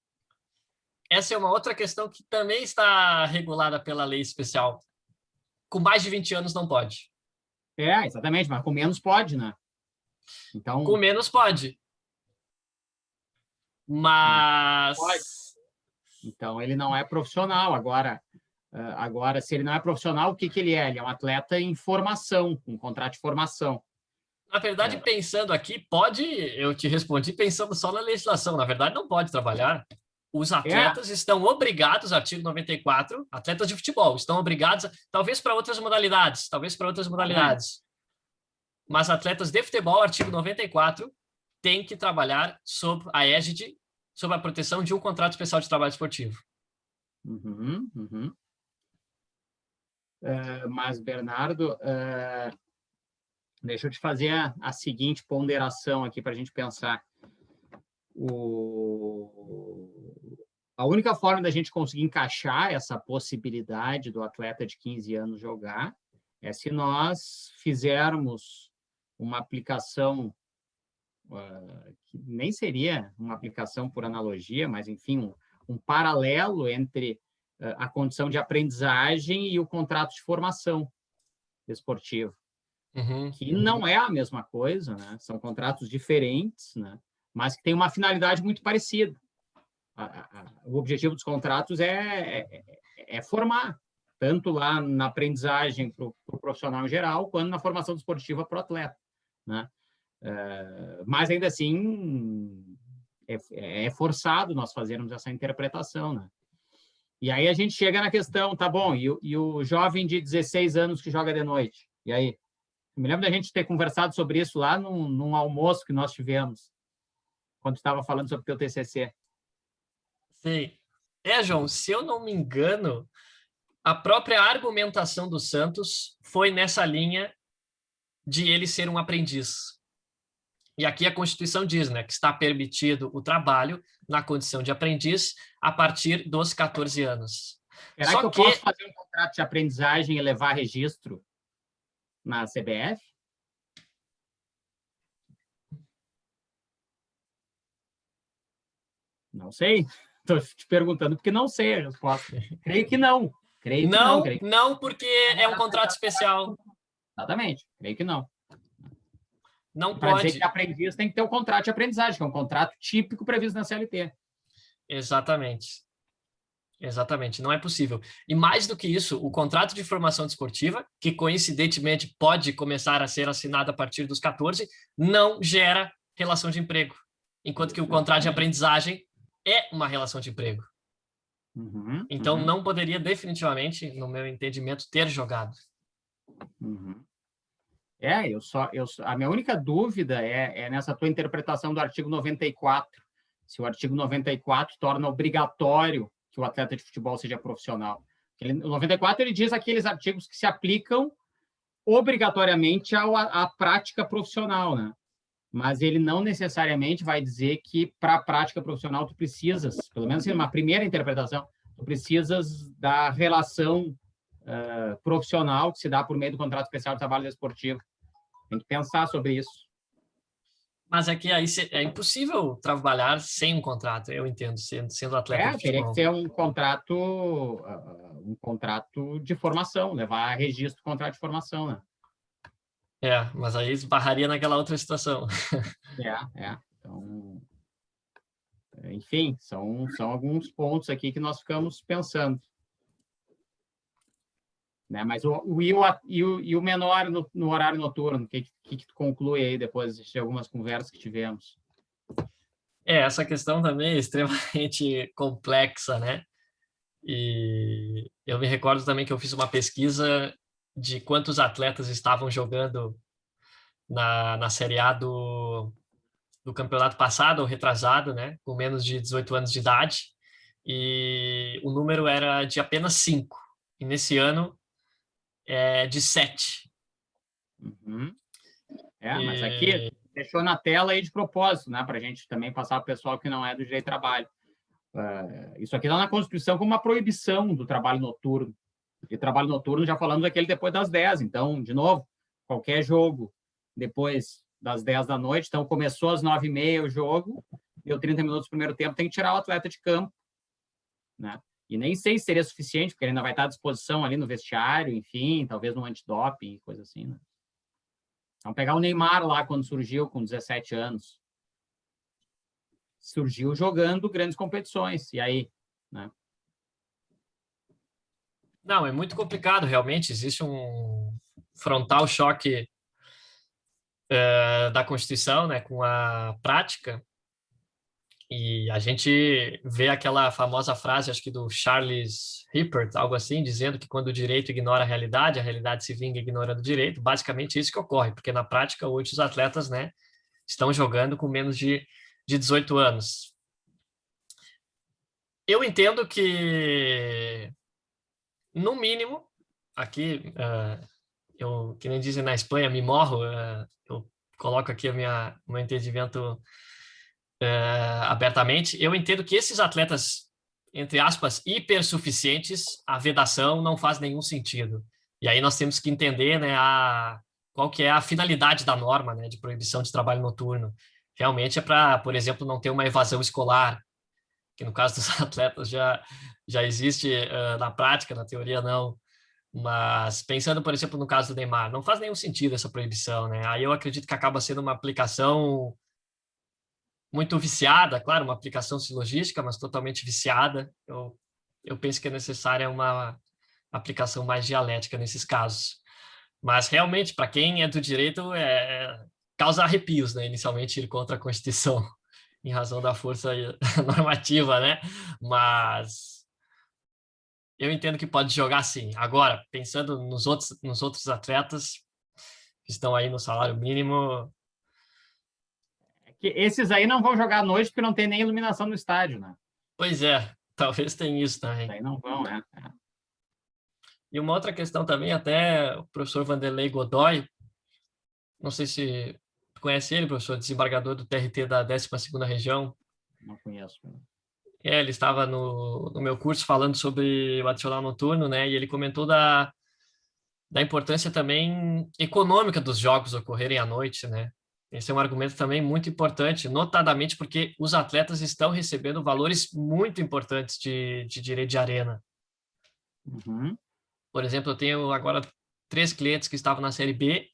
Essa é uma outra questão que também está regulada pela lei especial. Com mais de 20 anos não pode. Exatamente, mas com menos pode, né? Então, com menos pode. Mas... pode. Então, ele não é profissional. Agora, se ele não é profissional, o que ele é? Ele é um atleta em formação, um contrato de formação. Na verdade, pensando aqui, pode... Eu te respondi pensando só na legislação. Na verdade, não pode trabalhar. Os atletas estão obrigados, artigo 94, atletas de futebol, estão obrigados, talvez para outras modalidades, mas atletas de futebol, artigo 94, têm que trabalhar sob a égide, sob a proteção de um contrato especial de trabalho esportivo. Uhum, uhum. Mas, Bernardo, deixa eu te fazer a seguinte ponderação aqui para a gente pensar. A única forma da gente conseguir encaixar essa possibilidade do atleta de 15 anos jogar é se nós fizermos uma aplicação, que nem seria uma aplicação por analogia, mas, enfim, um paralelo entre a condição de aprendizagem e o contrato de formação esportiva, que não é a mesma coisa, né? São contratos diferentes, né? Mas que têm uma finalidade muito parecida. O objetivo dos contratos é formar, tanto lá na aprendizagem para o profissional em geral, quanto na formação esportiva para o atleta, né? Mas, ainda assim, é forçado nós fazermos essa interpretação, né? E aí a gente chega na questão, tá bom, e o jovem de 16 anos que joga de noite? E aí? Eu me lembro da gente ter conversado sobre isso lá num almoço que nós tivemos, quando estava falando sobre o teu TCC. Sim. João, se eu não me engano, a própria argumentação do Santos foi nessa linha de ele ser um aprendiz. E aqui a Constituição diz, né, que está permitido o trabalho na condição de aprendiz a partir dos 14 anos. Será que eu posso fazer um contrato de aprendizagem e levar registro na CBF? Não sei. Estou te perguntando porque não sei a resposta. Creio que não. Não, porque é um contrato especial. Exatamente. Creio que não. Não Para pode. dizer que aprendiz tem que ter um contrato de aprendizagem, que é um contrato típico previsto na CLT. Exatamente. Exatamente, não é possível. E mais do que isso, o contrato de formação desportiva, que coincidentemente pode começar a ser assinado a partir dos 14, não gera relação de emprego, enquanto que o contrato de aprendizagem é uma relação de emprego. Então, não poderia definitivamente, no meu entendimento, ter jogado. A minha única dúvida é nessa tua interpretação do artigo 94. Se o artigo 94 torna obrigatório que o atleta de futebol seja profissional. O 94 ele diz aqueles artigos que se aplicam obrigatoriamente à prática profissional, né? Mas ele não necessariamente vai dizer que para a prática profissional tu precisas, pelo menos em uma primeira interpretação, tu precisas da relação profissional que se dá por meio do contrato especial de trabalho desportivo. Tem que pensar sobre isso. Mas é que aí é impossível trabalhar sem um contrato, eu entendo, sendo atleta de futebol. Teria que ser um contrato de formação, levar a registro do contrato de formação, né? Mas aí esbarraria naquela outra situação. Então, enfim, são alguns pontos aqui que nós ficamos pensando. Né? Mas o menor no horário noturno, o que tu conclui aí depois de algumas conversas que tivemos? Essa questão também é extremamente complexa, né? E eu me recordo também que eu fiz uma pesquisa de quantos atletas estavam jogando na Série A do campeonato passado ou retrasado, né, com menos de 18 anos de idade, e o número era de apenas 5. E nesse ano é de 7. Uhum. Mas aqui E... deixou na tela aí de propósito, né, para a gente também passar para o pessoal que não é do direito de trabalho. Isso aqui está na Constituição como uma proibição do trabalho noturno. E trabalho noturno, já falamos aquele depois das 10. Então, de novo, qualquer jogo depois das 10 da noite, então começou às 9h30 o jogo, deu 30 minutos do primeiro tempo, tem que tirar o atleta de campo, né? E nem sei se seria suficiente, porque ele ainda vai estar à disposição ali no vestiário, enfim, talvez no antidoping, coisa assim, né? Vamos pegar o Neymar lá, quando surgiu, com 17 anos. Surgiu jogando grandes competições, e aí, né? Não, é muito complicado, realmente. Existe um frontal choque da Constituição, né, com a prática. E a gente vê aquela famosa frase, acho que do Charles Rippert, algo assim, dizendo que quando o direito ignora a realidade se vinga ignorando o direito. Basicamente isso que ocorre, porque na prática hoje os atletas, né, estão jogando com menos de 18 anos. Eu entendo que, no mínimo, aqui, eu, que nem dizem na Espanha, me morro, eu coloco aqui o meu entendimento abertamente. Eu entendo que esses atletas, entre aspas, hipersuficientes, a vedação não faz nenhum sentido. E aí nós temos que entender, né, qual que é a finalidade da norma, né, de proibição de trabalho noturno. Realmente é para, por exemplo, não ter uma evasão escolar, que no caso dos atletas já existe na prática, na teoria não. Mas pensando, por exemplo, no caso do Neymar, não faz nenhum sentido essa proibição, né? Aí eu acredito que acaba sendo uma aplicação muito viciada, claro, uma aplicação silogística, mas totalmente viciada. Eu penso que é necessária uma aplicação mais dialética nesses casos. Mas realmente, para quem é do direito, causa arrepios, né? Inicialmente ir contra a Constituição, em razão da força normativa, né? Mas eu entendo que pode jogar sim. Agora, pensando nos outros atletas que estão aí no salário mínimo. Que esses aí não vão jogar à noite porque não tem nem iluminação no estádio, né? Pois é, talvez tenha isso também. Aí não vão, né? E uma outra questão também, até o professor Vanderlei Godoy, não sei se tu conhece ele, professor, desembargador do TRT da 12ª Região. Não conheço. Ele estava no meu curso falando sobre o adicional noturno, né? E ele comentou da importância também econômica dos jogos ocorrerem à noite, né? Esse é um argumento também muito importante, notadamente porque os atletas estão recebendo valores muito importantes de direito de arena. Uhum. Por exemplo, eu tenho agora 3 clientes que estavam na Série B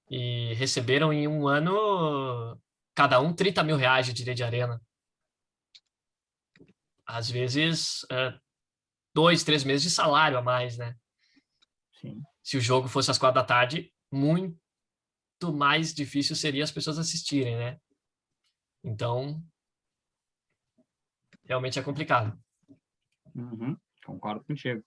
e receberam em um ano, cada um, 30 mil reais de direito de arena. Às vezes, 2, 3 meses de salário a mais, né? Sim. Se o jogo fosse às 4 da tarde, muito mais difícil seria as pessoas assistirem, né? Então, realmente é complicado. Uhum. Concordo contigo.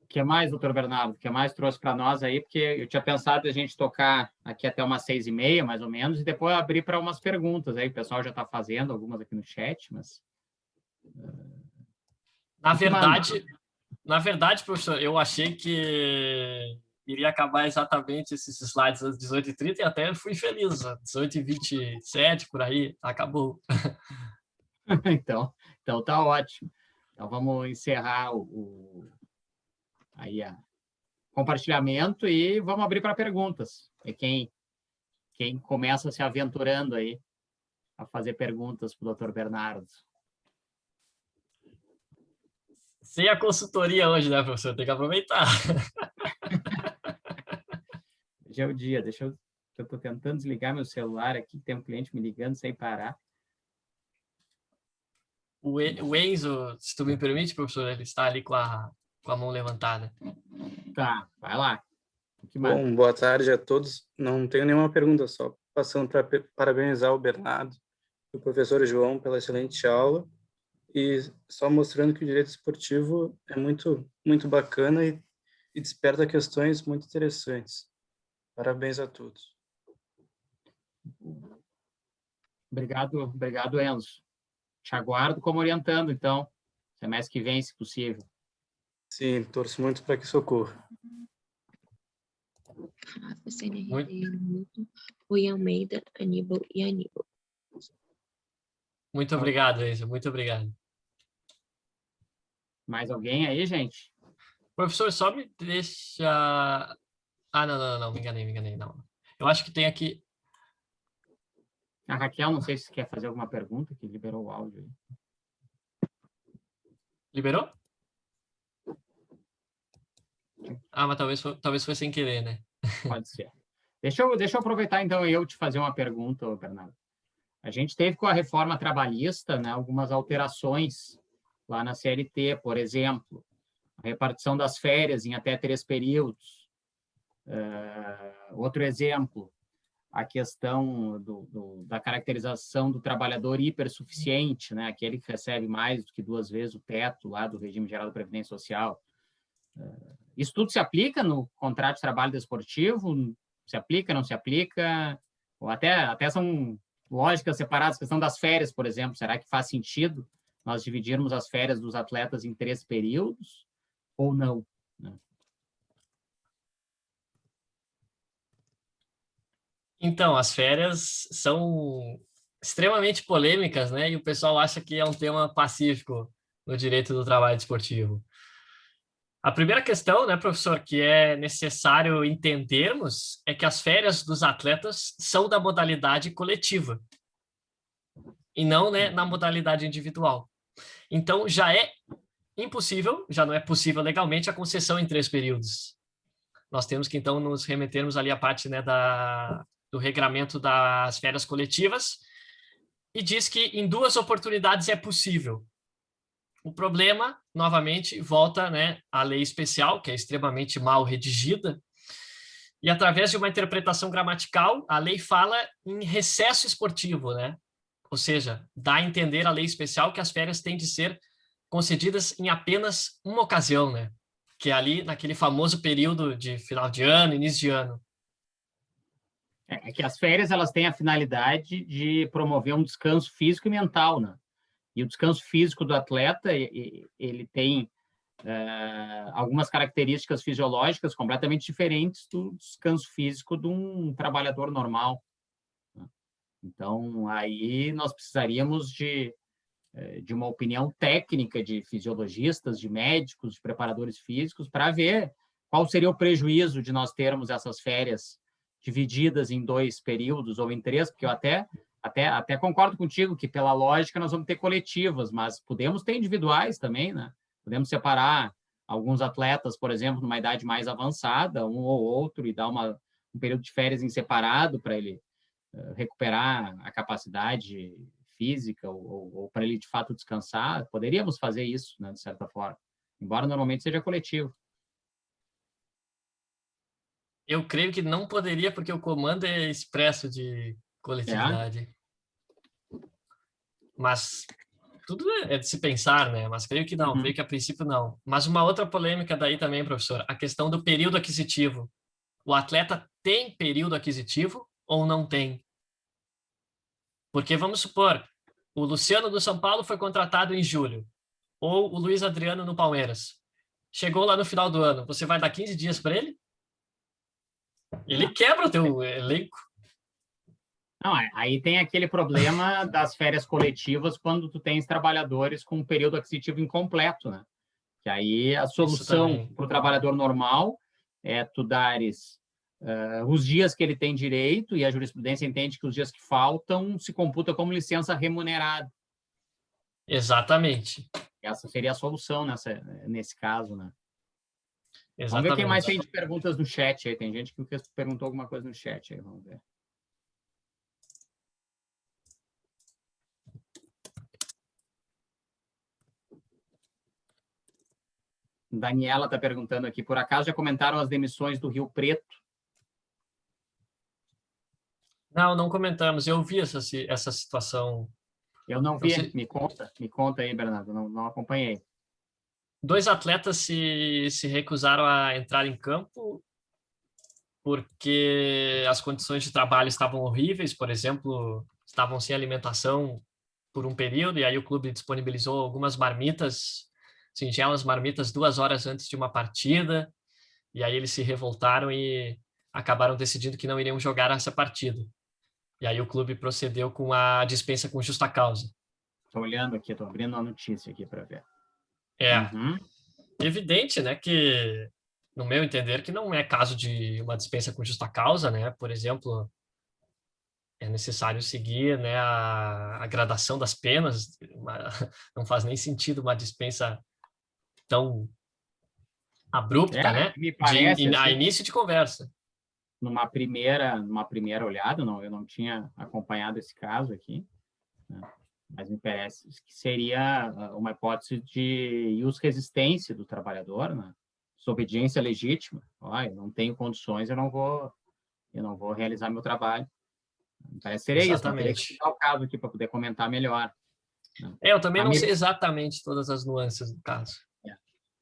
O que mais, doutor Bernardo? O que mais trouxe para nós aí? Porque eu tinha pensado a gente tocar aqui até umas 6h30, mais ou menos, e depois abrir para umas perguntas aí. O pessoal já está fazendo algumas aqui no chat, mas... Na O que manda? verdade, professor, eu achei que iria acabar exatamente esses slides às 18h30 e até fui feliz. Às 18h27, por aí, acabou. Então tá ótimo. Então vamos encerrar aí a compartilhamento e vamos abrir para perguntas. E quem começa se aventurando aí a fazer perguntas para o doutor Bernardo. Sem a consultoria hoje, né, professor? Tem que aproveitar. Hoje é o dia, eu estou tentando desligar meu celular aqui, tem um cliente me ligando sem parar. O Enzo, se tu me permite, professor, ele está ali com a mão levantada. Tá, vai lá. O que manda? Bom, boa tarde a todos. Não tenho nenhuma pergunta, só passando para parabenizar o Bernardo e o professor João pela excelente aula e só mostrando que o direito esportivo é muito, muito bacana e e desperta questões muito interessantes. Parabéns a todos. Obrigado, Enzo. Te aguardo como orientando, então, semestre que vem, se possível. Sim, torço muito para que isso ocorra. Rafa, CNRD, Rui Almeida, Aníbal e Aníbal. Muito obrigado, Enzo. Muito obrigado. Mais alguém aí, gente? Professor, só me deixa... Ah, não, me enganei, não. Eu acho que tem aqui... A Raquel, não sei se quer fazer alguma pergunta, que liberou o áudio aí. Liberou? Ah, mas talvez foi sem querer, né? Pode ser. Deixa eu aproveitar, então, e eu te fazer uma pergunta, Bernardo. A gente teve com a reforma trabalhista, né, algumas alterações lá na CLT, por exemplo, a repartição das férias em até 3 períodos. Outro exemplo, a questão da caracterização do trabalhador hipersuficiente, né, aquele que recebe mais do que 2 vezes o teto lá do regime geral da Previdência Social. Isso tudo se aplica no contrato de trabalho desportivo? Se aplica, não se aplica? Ou até são lógicas separadas, a questão das férias, por exemplo. Será que faz sentido nós dividirmos as férias dos atletas em 3 períodos ou não? Né? Então, as férias são extremamente polêmicas, né? E o pessoal acha que é um tema pacífico no direito do trabalho desportivo. A primeira questão, né, professor, que é necessário entendermos é que as férias dos atletas são da modalidade coletiva e não, né, na modalidade individual. Então, já é impossível, já não é possível legalmente a concessão em 3 períodos. Nós temos que, então, nos remetermos ali à parte, né, do regramento das férias coletivas e diz que em 2 oportunidades é possível. O problema, novamente, volta, né, à lei especial, que é extremamente mal redigida, e através de uma interpretação gramatical, a lei fala em recesso esportivo, né? Ou seja, dá a entender a lei especial que as férias têm de ser concedidas em apenas uma ocasião, né? Que é ali naquele famoso período de final de ano, início de ano. É que as férias elas têm a finalidade de promover um descanso físico e mental, né? E o descanso físico do atleta, ele tem algumas características fisiológicas completamente diferentes do descanso físico de um trabalhador normal. Né? Então, aí nós precisaríamos de uma opinião técnica de fisiologistas, de médicos, de preparadores físicos, para ver qual seria o prejuízo de nós termos essas férias divididas em 2 períodos ou em 3, porque eu até concordo contigo que, pela lógica, nós vamos ter coletivas, mas podemos ter individuais também, né? Podemos separar alguns atletas, por exemplo, numa idade mais avançada, um ou outro, e dar um período de férias em separado para ele recuperar a capacidade física ou para ele, de fato, descansar. Poderíamos fazer isso, né, de certa forma, embora normalmente seja coletivo. Eu creio que não poderia, porque o comando é expresso de coletividade. Mas tudo é de se pensar, né? Mas creio que não, creio que a princípio não. Mas uma outra polêmica daí também, professor, a questão do período aquisitivo. O atleta tem período aquisitivo ou não tem? Porque vamos supor, o Luciano do São Paulo foi contratado em julho, ou o Luiz Adriano no Palmeiras. Chegou lá no final do ano, você vai dar 15 dias para ele? Ele quebra o teu elenco. Não, aí tem aquele problema das férias coletivas quando tu tens trabalhadores com um período aquisitivo incompleto, né? Que aí a solução para o trabalhador normal é tu dares os dias que ele tem direito, e a jurisprudência entende que os dias que faltam se computa como licença remunerada. Exatamente. Essa seria a solução nesse caso, né? Exatamente. Vamos ver quem mais tem de perguntas no chat aí. Tem gente que perguntou alguma coisa no chat aí, vamos ver. Daniela está perguntando aqui, por acaso já comentaram as demissões do Rio Preto? Não comentamos. Eu vi essa situação. Eu não vi. Me conta aí, Bernardo. Não acompanhei. 2 atletas se recusaram a entrar em campo porque as condições de trabalho estavam horríveis, por exemplo, estavam sem alimentação por um período, e aí o clube disponibilizou algumas marmitas, singelas marmitas 2 horas antes de uma partida, e aí eles se revoltaram e acabaram decidindo que não iriam jogar essa partida. E aí o clube procedeu com a dispensa com justa causa. Estou olhando aqui, estou abrindo a notícia aqui para ver. É Uhum. evidente, né, que, no meu entender, que não é caso de uma dispensa com justa causa, né? Por exemplo, é necessário seguir, né, a gradação das penas. Não faz nem sentido uma dispensa tão abrupta, né? Me parece A assim, início de conversa. numa primeira olhada, eu não tinha acompanhado esse caso aqui, né? Mas me parece que seria uma hipótese de ius resistência do trabalhador, né? Desobediência legítima. Olha, eu não tenho condições, eu não vou realizar meu trabalho. Me parece seria isso, mas teria que Exatamente. estudar o caso aqui para poder comentar melhor, né? Eu também não sei exatamente todas as nuances do caso.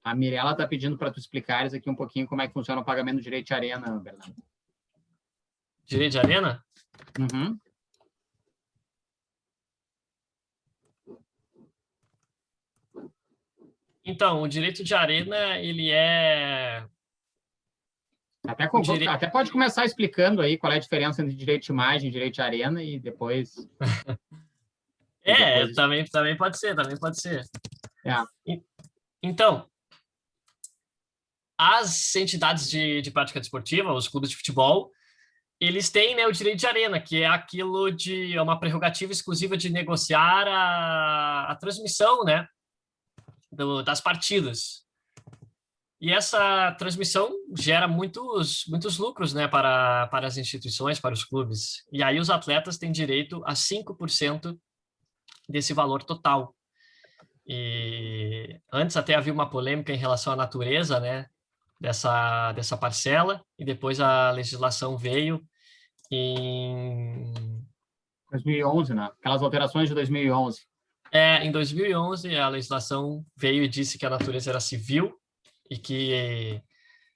A Mirella está pedindo para tu explicares aqui um pouquinho como é que funciona o pagamento do direito de arena, Bernardo. Direito de arena? Uhum. Então, o direito de arena, ele é... Até pode começar explicando aí qual é a diferença entre direito de imagem e direito de arena e depois... também pode ser, também pode ser. É. Então, as entidades de prática desportiva, os clubes de futebol, eles têm, né, o direito de arena, que é aquilo de uma prerrogativa exclusiva de negociar a transmissão, né, das partidas. E essa transmissão gera muitos lucros, né, para as instituições, para os clubes. E aí os atletas têm direito a 5% desse valor total. E antes até havia uma polêmica em relação à natureza, né, dessa parcela, e depois a legislação veio em 2011, né? Aquelas alterações de 2011. em 2011, a legislação veio e disse que a natureza era civil e que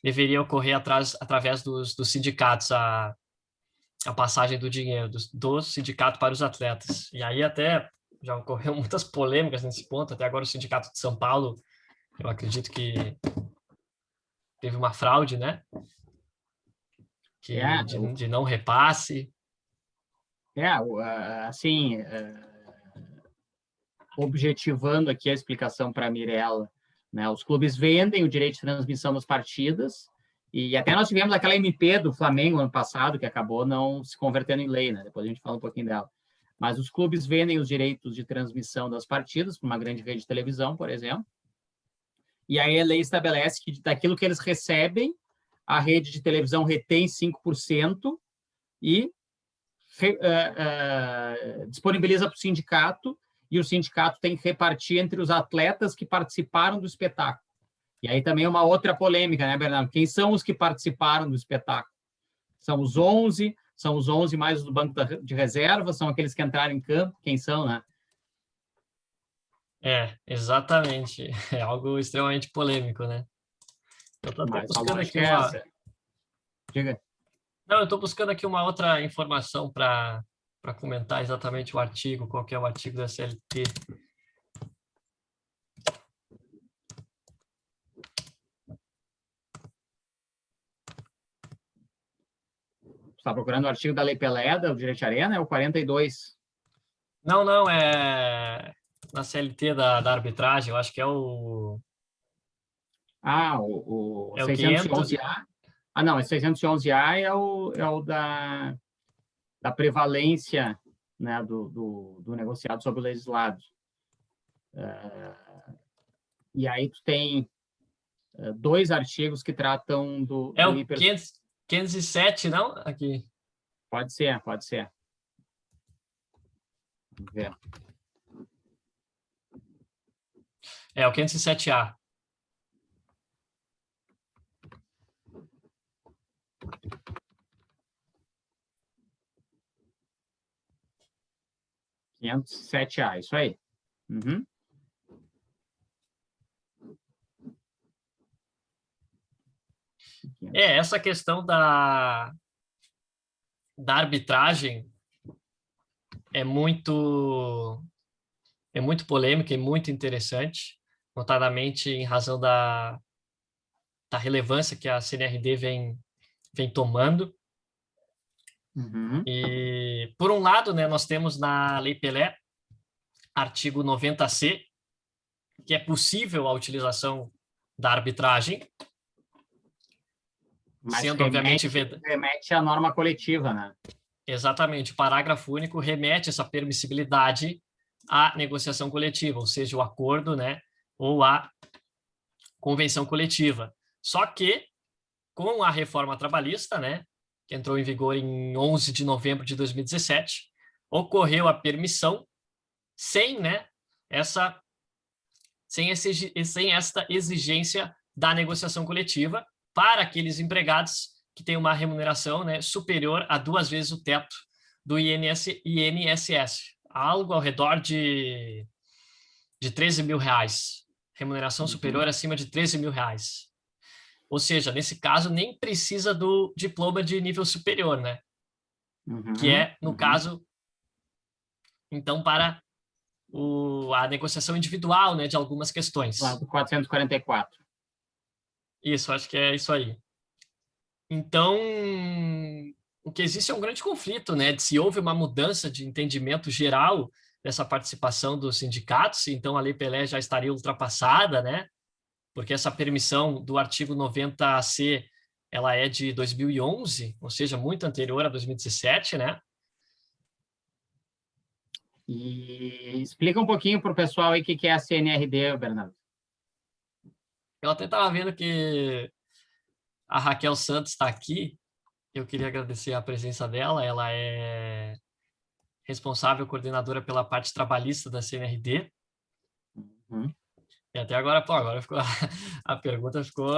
deveria ocorrer através dos sindicatos a passagem do dinheiro do sindicato para os atletas. E aí até já ocorreu muitas polêmicas nesse ponto. Até agora o Sindicato de São Paulo, eu acredito que teve uma fraude, né? De não repasse. Assim, objetivando aqui a explicação para a Mirella, né? Os clubes vendem o direito de transmissão das partidas, e até nós tivemos aquela MP do Flamengo ano passado, que acabou não se convertendo em lei, né? Depois a gente fala um pouquinho dela. Mas os clubes vendem os direitos de transmissão das partidas para uma grande rede de televisão, por exemplo, e aí a lei estabelece que daquilo que eles recebem, a rede de televisão retém 5% e disponibiliza para o sindicato, e o sindicato tem que repartir entre os atletas que participaram do espetáculo. E aí também é uma outra polêmica, né, Bernardo? Quem são os que participaram do espetáculo? São os 11, mais os do banco de reserva, são aqueles que entraram em campo, quem são, né? Exatamente. É algo extremamente polêmico, né? Eu estou até buscando aqui Diga. Não, eu estou buscando aqui uma outra informação para comentar exatamente o artigo, qual que é o artigo da CLT. Está procurando o artigo da Lei Pelé, do Direito de Arena, é o 42. Não, é na CLT da arbitragem, eu acho que é o... O é o 611A. Não, esse 611A é o da prevalência, né, do negociado sobre o legislado. E aí tu tem 2 artigos que tratam do... É o 507, não? Aqui. Pode ser. Vamos ver. É o 507A. A, isso aí. Uhum. Essa questão da arbitragem é muito polêmica e muito interessante, notadamente em razão da relevância que a CNRD vem tomando. E, por um lado, né, nós temos na Lei Pelé, artigo 90C, que é possível a utilização da arbitragem, Mas sendo obviamente remete à norma coletiva, né? Exatamente, o parágrafo único remete essa permissibilidade à negociação coletiva, ou seja, o acordo, né, ou a convenção coletiva. Só que, com a reforma trabalhista, né, que entrou em vigor em 11 de novembro de 2017, ocorreu a permissão sem, né, esta exigência da negociação coletiva para aqueles empregados que têm uma remuneração, né, superior a 2 vezes o teto do INSS, algo ao redor de 13 mil reais, remuneração superior acima de 13 mil reais. Ou seja, nesse caso, nem precisa do diploma de nível superior, né? Que é, no caso, então, para a negociação individual, né, de algumas questões. Lá do 444. Isso, acho que é isso aí. Então, o que existe é um grande conflito, né, de se houve uma mudança de entendimento geral dessa participação dos sindicatos, então a Lei Pelé já estaria ultrapassada, né, porque essa permissão do artigo 90C, ela é de 2011, ou seja, muito anterior a 2017, né? E explica um pouquinho para o pessoal aí o que é a CNRD, Bernardo. Eu até estava vendo que a Raquel Santos está aqui. Eu queria agradecer a presença dela. Ela é responsável, coordenadora pela parte trabalhista da CNRD. E até agora, agora ficou a pergunta ficou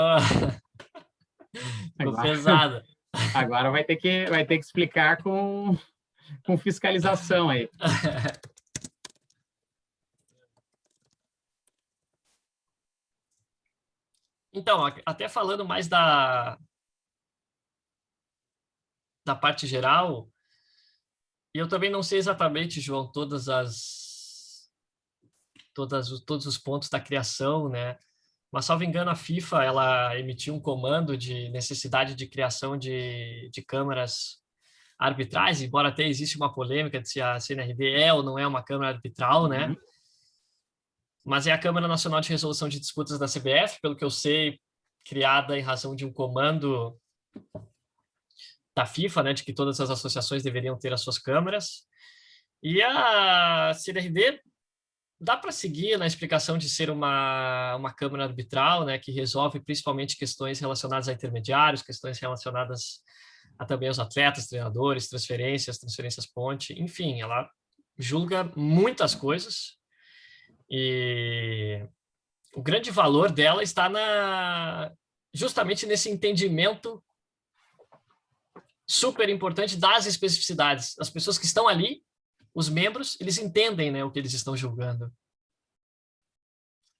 pesada. Agora vai ter que explicar com fiscalização aí. Então, até falando mais da parte geral, e eu também não sei exatamente, João, todos os pontos da criação, né? Mas, salvo engano, a FIFA ela emitiu um comando de necessidade de criação de câmaras arbitrais, embora até exista uma polêmica de se a CNRD é ou não é uma câmara arbitral, né? Mas é a Câmara Nacional de Resolução de Disputas da CBF, pelo que eu sei, criada em razão de um comando da FIFA, né, de que todas as associações deveriam ter as suas câmaras. E a CNRD dá para seguir na explicação de ser uma câmara arbitral, né, que resolve principalmente questões relacionadas a intermediários, questões relacionadas a também aos atletas, treinadores, transferências ponte, enfim, ela julga muitas coisas. E o grande valor dela está justamente nesse entendimento super importante das especificidades. As pessoas que estão ali, os membros, eles entendem, né, o que eles estão julgando.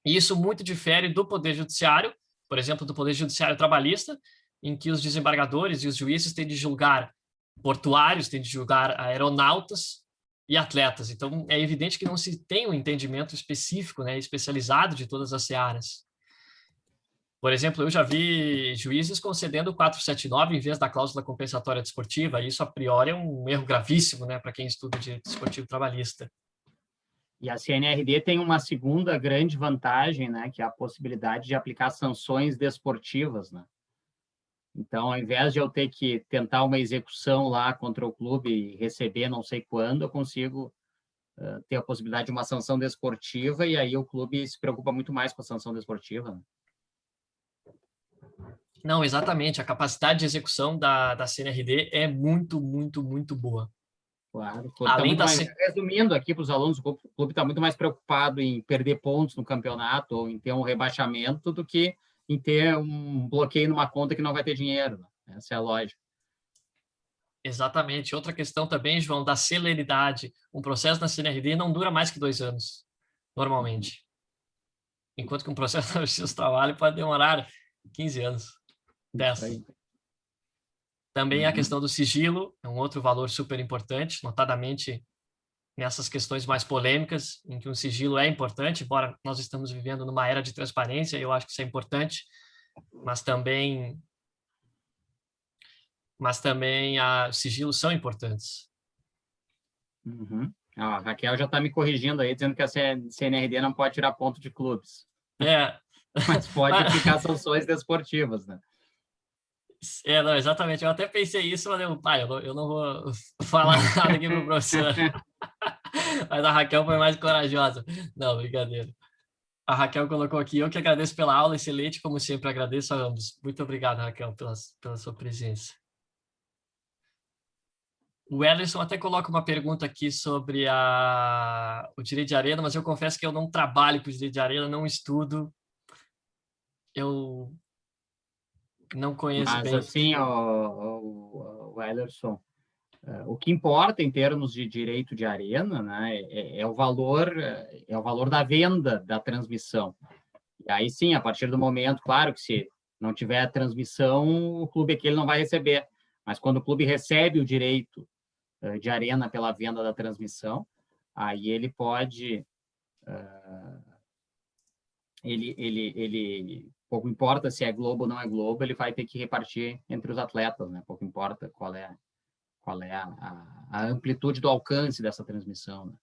E isso muito difere do Poder Judiciário, por exemplo, do Poder Judiciário Trabalhista, em que os desembargadores e os juízes têm de julgar portuários, têm de julgar aeronautas e atletas. Então, é evidente que não se tem um entendimento específico, né, especializado de todas as searas. Por exemplo, eu já vi juízes concedendo o 479 em vez da cláusula compensatória desportiva, e isso, a priori, é um erro gravíssimo, né, para quem estuda direito desportivo trabalhista. E a CNRD tem uma segunda grande vantagem, né, que é a possibilidade de aplicar sanções desportivas, né? Então, ao invés de eu ter que tentar uma execução lá contra o clube e receber não sei quando, eu consigo ter a possibilidade de uma sanção desportiva, e aí o clube se preocupa muito mais com a sanção desportiva, né? Não, exatamente. A capacidade de execução da CNRD é muito, muito, muito boa. Claro. Além resumindo aqui para os alunos, o clube está muito mais preocupado em perder pontos no campeonato ou em ter um rebaixamento do que em ter um bloqueio numa conta que não vai ter dinheiro, né? Essa é a lógica. Exatamente. Outra questão também, João, da celeridade. Um processo na CNRD não dura mais que 2 anos, normalmente. Enquanto que um processo na Justiça do Trabalho pode demorar 15 anos. 10. aí. Também a questão do sigilo é um outro valor super importante, notadamente nessas questões mais polêmicas, em que um sigilo é importante, embora nós estamos vivendo numa era de transparência, eu acho que isso é importante, mas também sigilos são importantes. Uhum. A Raquel já está me corrigindo aí, dizendo que a CNRD não pode tirar ponto de clubes, É, mas pode aplicar sanções desportivas, né? não, exatamente. Eu até pensei isso, mas eu não vou falar nada aqui pro professor. Mas a Raquel foi mais corajosa. Não, brincadeira. A Raquel colocou aqui, eu que agradeço pela aula, excelente, como sempre, agradeço a ambos. Muito obrigado, Raquel, pela sua presença. O Ellison até coloca uma pergunta aqui sobre o direito de arena, mas eu confesso que eu não trabalho com o direito de arena, não estudo. Eu não conheço Mas, bem. assim, o Ellison, o que importa em termos de direito de arena, né, é o valor da venda da transmissão. E aí, sim, a partir do momento, claro que se não tiver transmissão, o clube aqui ele não vai receber. Mas quando o clube recebe o direito de arena pela venda da transmissão, aí ele pode, pouco importa se é Globo ou não é Globo, ele vai ter que repartir entre os atletas, né? Pouco importa qual é a amplitude do alcance dessa transmissão, né?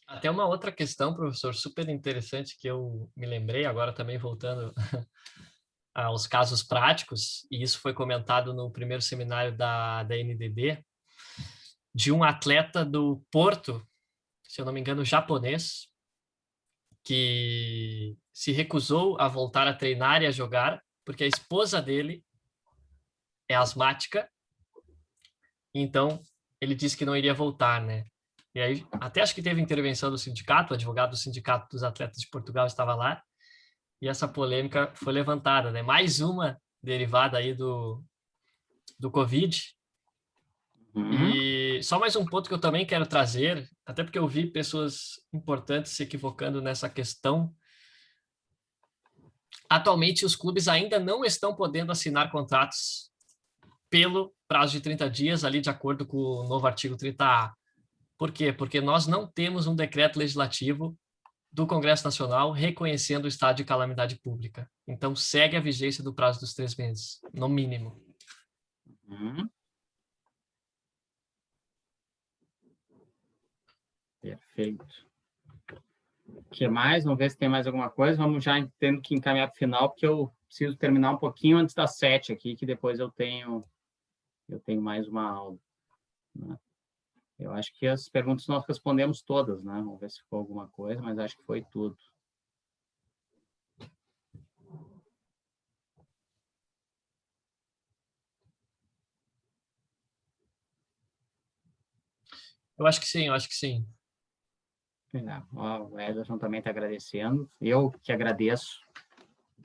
Até uma outra questão, professor, super interessante que eu me lembrei, agora também voltando aos casos práticos, e isso foi comentado no primeiro seminário da NDD, de um atleta do Porto, se eu não me engano, japonês, que se recusou a voltar a treinar e a jogar, porque a esposa dele é asmática, então ele disse que não iria voltar, né? E aí, até acho que teve intervenção do sindicato, o advogado do Sindicato dos Atletas de Portugal estava lá, e essa polêmica foi levantada, né? Mais uma derivada aí do Covid. E só mais um ponto que eu também quero trazer, até porque eu vi pessoas importantes se equivocando nessa questão. Atualmente, os clubes ainda não estão podendo assinar contratos pelo prazo de 30 dias, ali de acordo com o novo artigo 30A. Por quê? Porque nós não temos um decreto legislativo do Congresso Nacional reconhecendo o estado de calamidade pública. Então, segue a vigência do prazo dos 3 meses, no mínimo. Perfeito. O que mais? Vamos ver se tem mais alguma coisa. Vamos já tendo que encaminhar para o final, porque eu preciso terminar um pouquinho antes das 7 aqui, que depois eu tenho mais uma aula, né? Eu acho que as perguntas nós respondemos todas, né? Vamos ver se ficou alguma coisa, mas acho que foi tudo. Eu acho que sim, eu acho que sim. O Ederson também está agradecendo. Eu que agradeço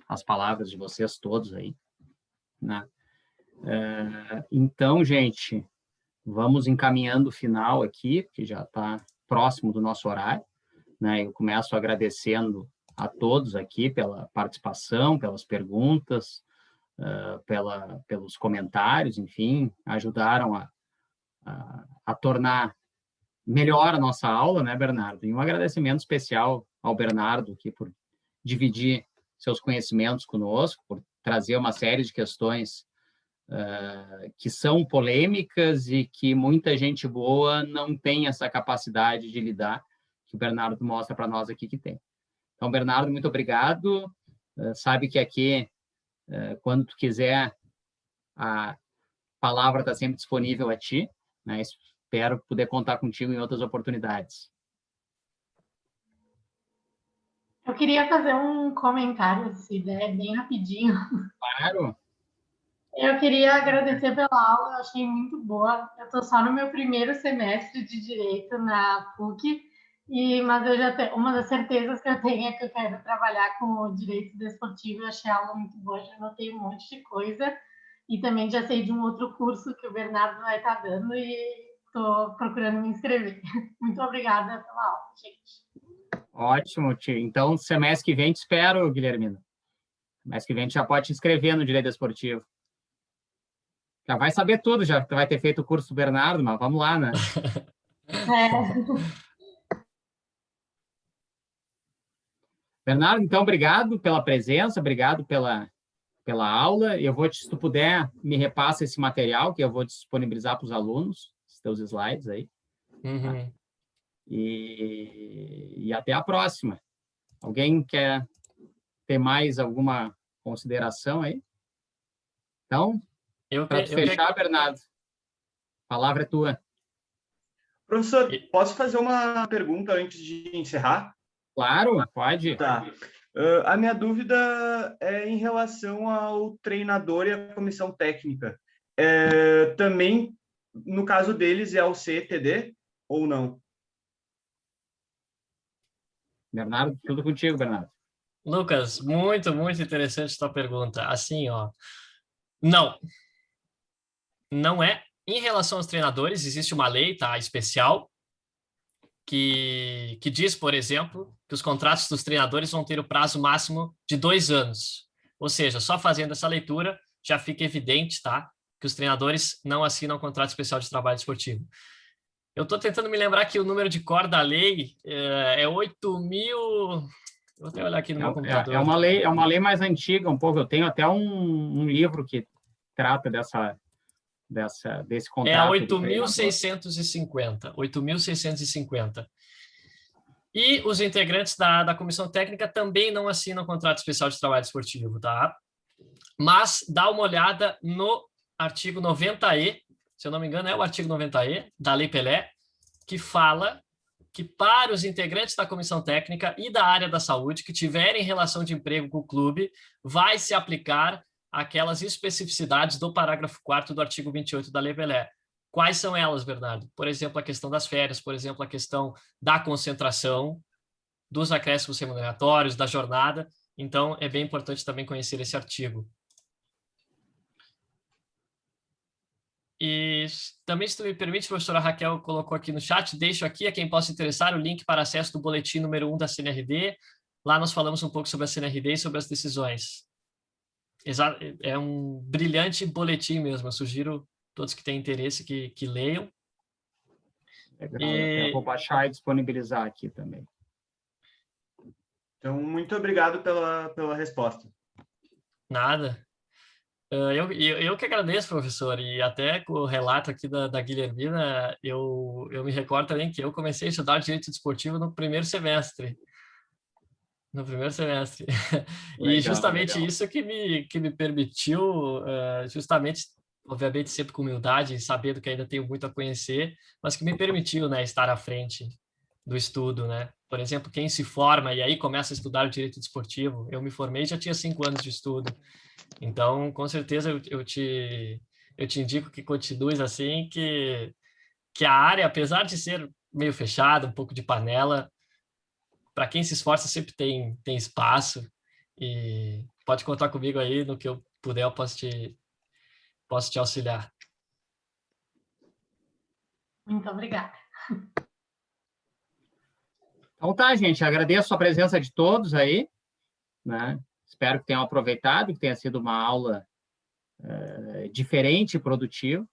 as palavras de vocês todos aí, né? Então, gente, vamos encaminhando o final aqui, que já está próximo do nosso horário, né? Eu começo agradecendo a todos aqui pela participação, pelas perguntas, pelos comentários, enfim, ajudaram a tornar melhor a nossa aula, né, Bernardo? E um agradecimento especial ao Bernardo aqui por dividir seus conhecimentos conosco, por trazer uma série de questões que são polêmicas e que muita gente boa não tem essa capacidade de lidar, que o Bernardo mostra para nós aqui que tem. Então, Bernardo, muito obrigado. Sabe que aqui, quando tu quiser, a palavra está sempre disponível a ti, né? Espero poder contar contigo em outras oportunidades. Eu queria fazer um comentário, se der, bem rapidinho. Claro. Eu queria agradecer pela aula, eu achei muito boa. Eu estou só no meu primeiro semestre de Direito na PUC, mas eu já tenho, uma das certezas que eu tenho é que eu quero trabalhar com o Direito Desportivo. Eu achei a aula muito boa, já anotei um monte de coisa. E também já sei de um outro curso que o Bernardo vai estar dando e estou procurando me inscrever. Muito obrigada pela aula, gente. Ótimo, tio. Então, semestre que vem te espero, Guilhermina. Semestre que vem tu já pode te inscrever no Direito Desportivo. Já vai saber tudo, já vai ter feito o curso do Bernardo, mas vamos lá, né? Bernardo, então, obrigado pela presença, obrigado pela aula. Eu vou, se tu puder, me repassa esse material que eu vou disponibilizar para os alunos, os teus slides aí. Uhum. E até a próxima. Alguém quer ter mais alguma consideração aí? Então, para fechar, Bernardo, a palavra é tua. Professor, posso fazer uma pergunta antes de encerrar? Claro, pode. Tá. A minha dúvida é em relação ao treinador e à comissão técnica. Também, no caso deles, é o CETD ou não? Bernardo, tudo contigo, Bernardo. Lucas, muito, muito interessante a tua pergunta. Assim, ó, não é. Em relação aos treinadores, existe uma lei, tá, especial, que diz, por exemplo, que os contratos dos treinadores vão ter o prazo máximo de 2 anos. Ou seja, só fazendo essa leitura já fica evidente, tá, que os treinadores não assinam contrato especial de trabalho esportivo. Eu estou tentando me lembrar que o número de cor da lei é 8.000... Vou até olhar aqui no meu computador. É uma lei mais antiga um pouco. Eu tenho até um livro que trata desse contrato. É a 8.650. 8.650. E os integrantes da comissão técnica também não assinam contrato especial de trabalho esportivo, tá? Mas dá uma olhada no artigo 90E, se eu não me engano, é o artigo 90E da Lei Pelé, que fala que para os integrantes da comissão técnica e da área da saúde que tiverem relação de emprego com o clube, vai se aplicar aquelas especificidades do parágrafo 4º do artigo 28 da Lei Pelé. Quais são elas, Bernardo? Por exemplo, a questão das férias, por exemplo, a questão da concentração, dos acréscimos remuneratórios, da jornada. Então, é bem importante também conhecer esse artigo. E também, se tu me permite, a professora Raquel colocou aqui no chat, deixo aqui a quem possa interessar o link para acesso do boletim número 1 da CNRD. Lá nós falamos um pouco sobre a CNRD e sobre as decisões. É um brilhante boletim mesmo, eu sugiro todos que têm interesse que leiam. Legal, eu vou baixar e disponibilizar aqui também. Então, muito obrigado pela resposta. Nada. Eu que agradeço, professor, e até com o relato aqui da Guilhermina, eu me recordo também que eu comecei a estudar Direito Desportivo no primeiro semestre. Legal, E justamente legal. isso que me permitiu, justamente, obviamente sempre com humildade, sabendo que ainda tenho muito a conhecer, mas que me permitiu, né, estar à frente do estudo, né? Por exemplo, quem se forma e aí começa a estudar o Direito Desportivo, eu me formei e já tinha 5 anos de estudo. Então, com certeza, eu te indico que continues assim, que a área, apesar de ser meio fechada, um pouco de panela, para quem se esforça sempre tem espaço, e pode contar comigo aí, no que eu puder, eu posso te auxiliar. Muito obrigada. Então tá, gente, agradeço a presença de todos aí, né? Espero que tenham aproveitado, que tenha sido uma aula diferente e produtiva.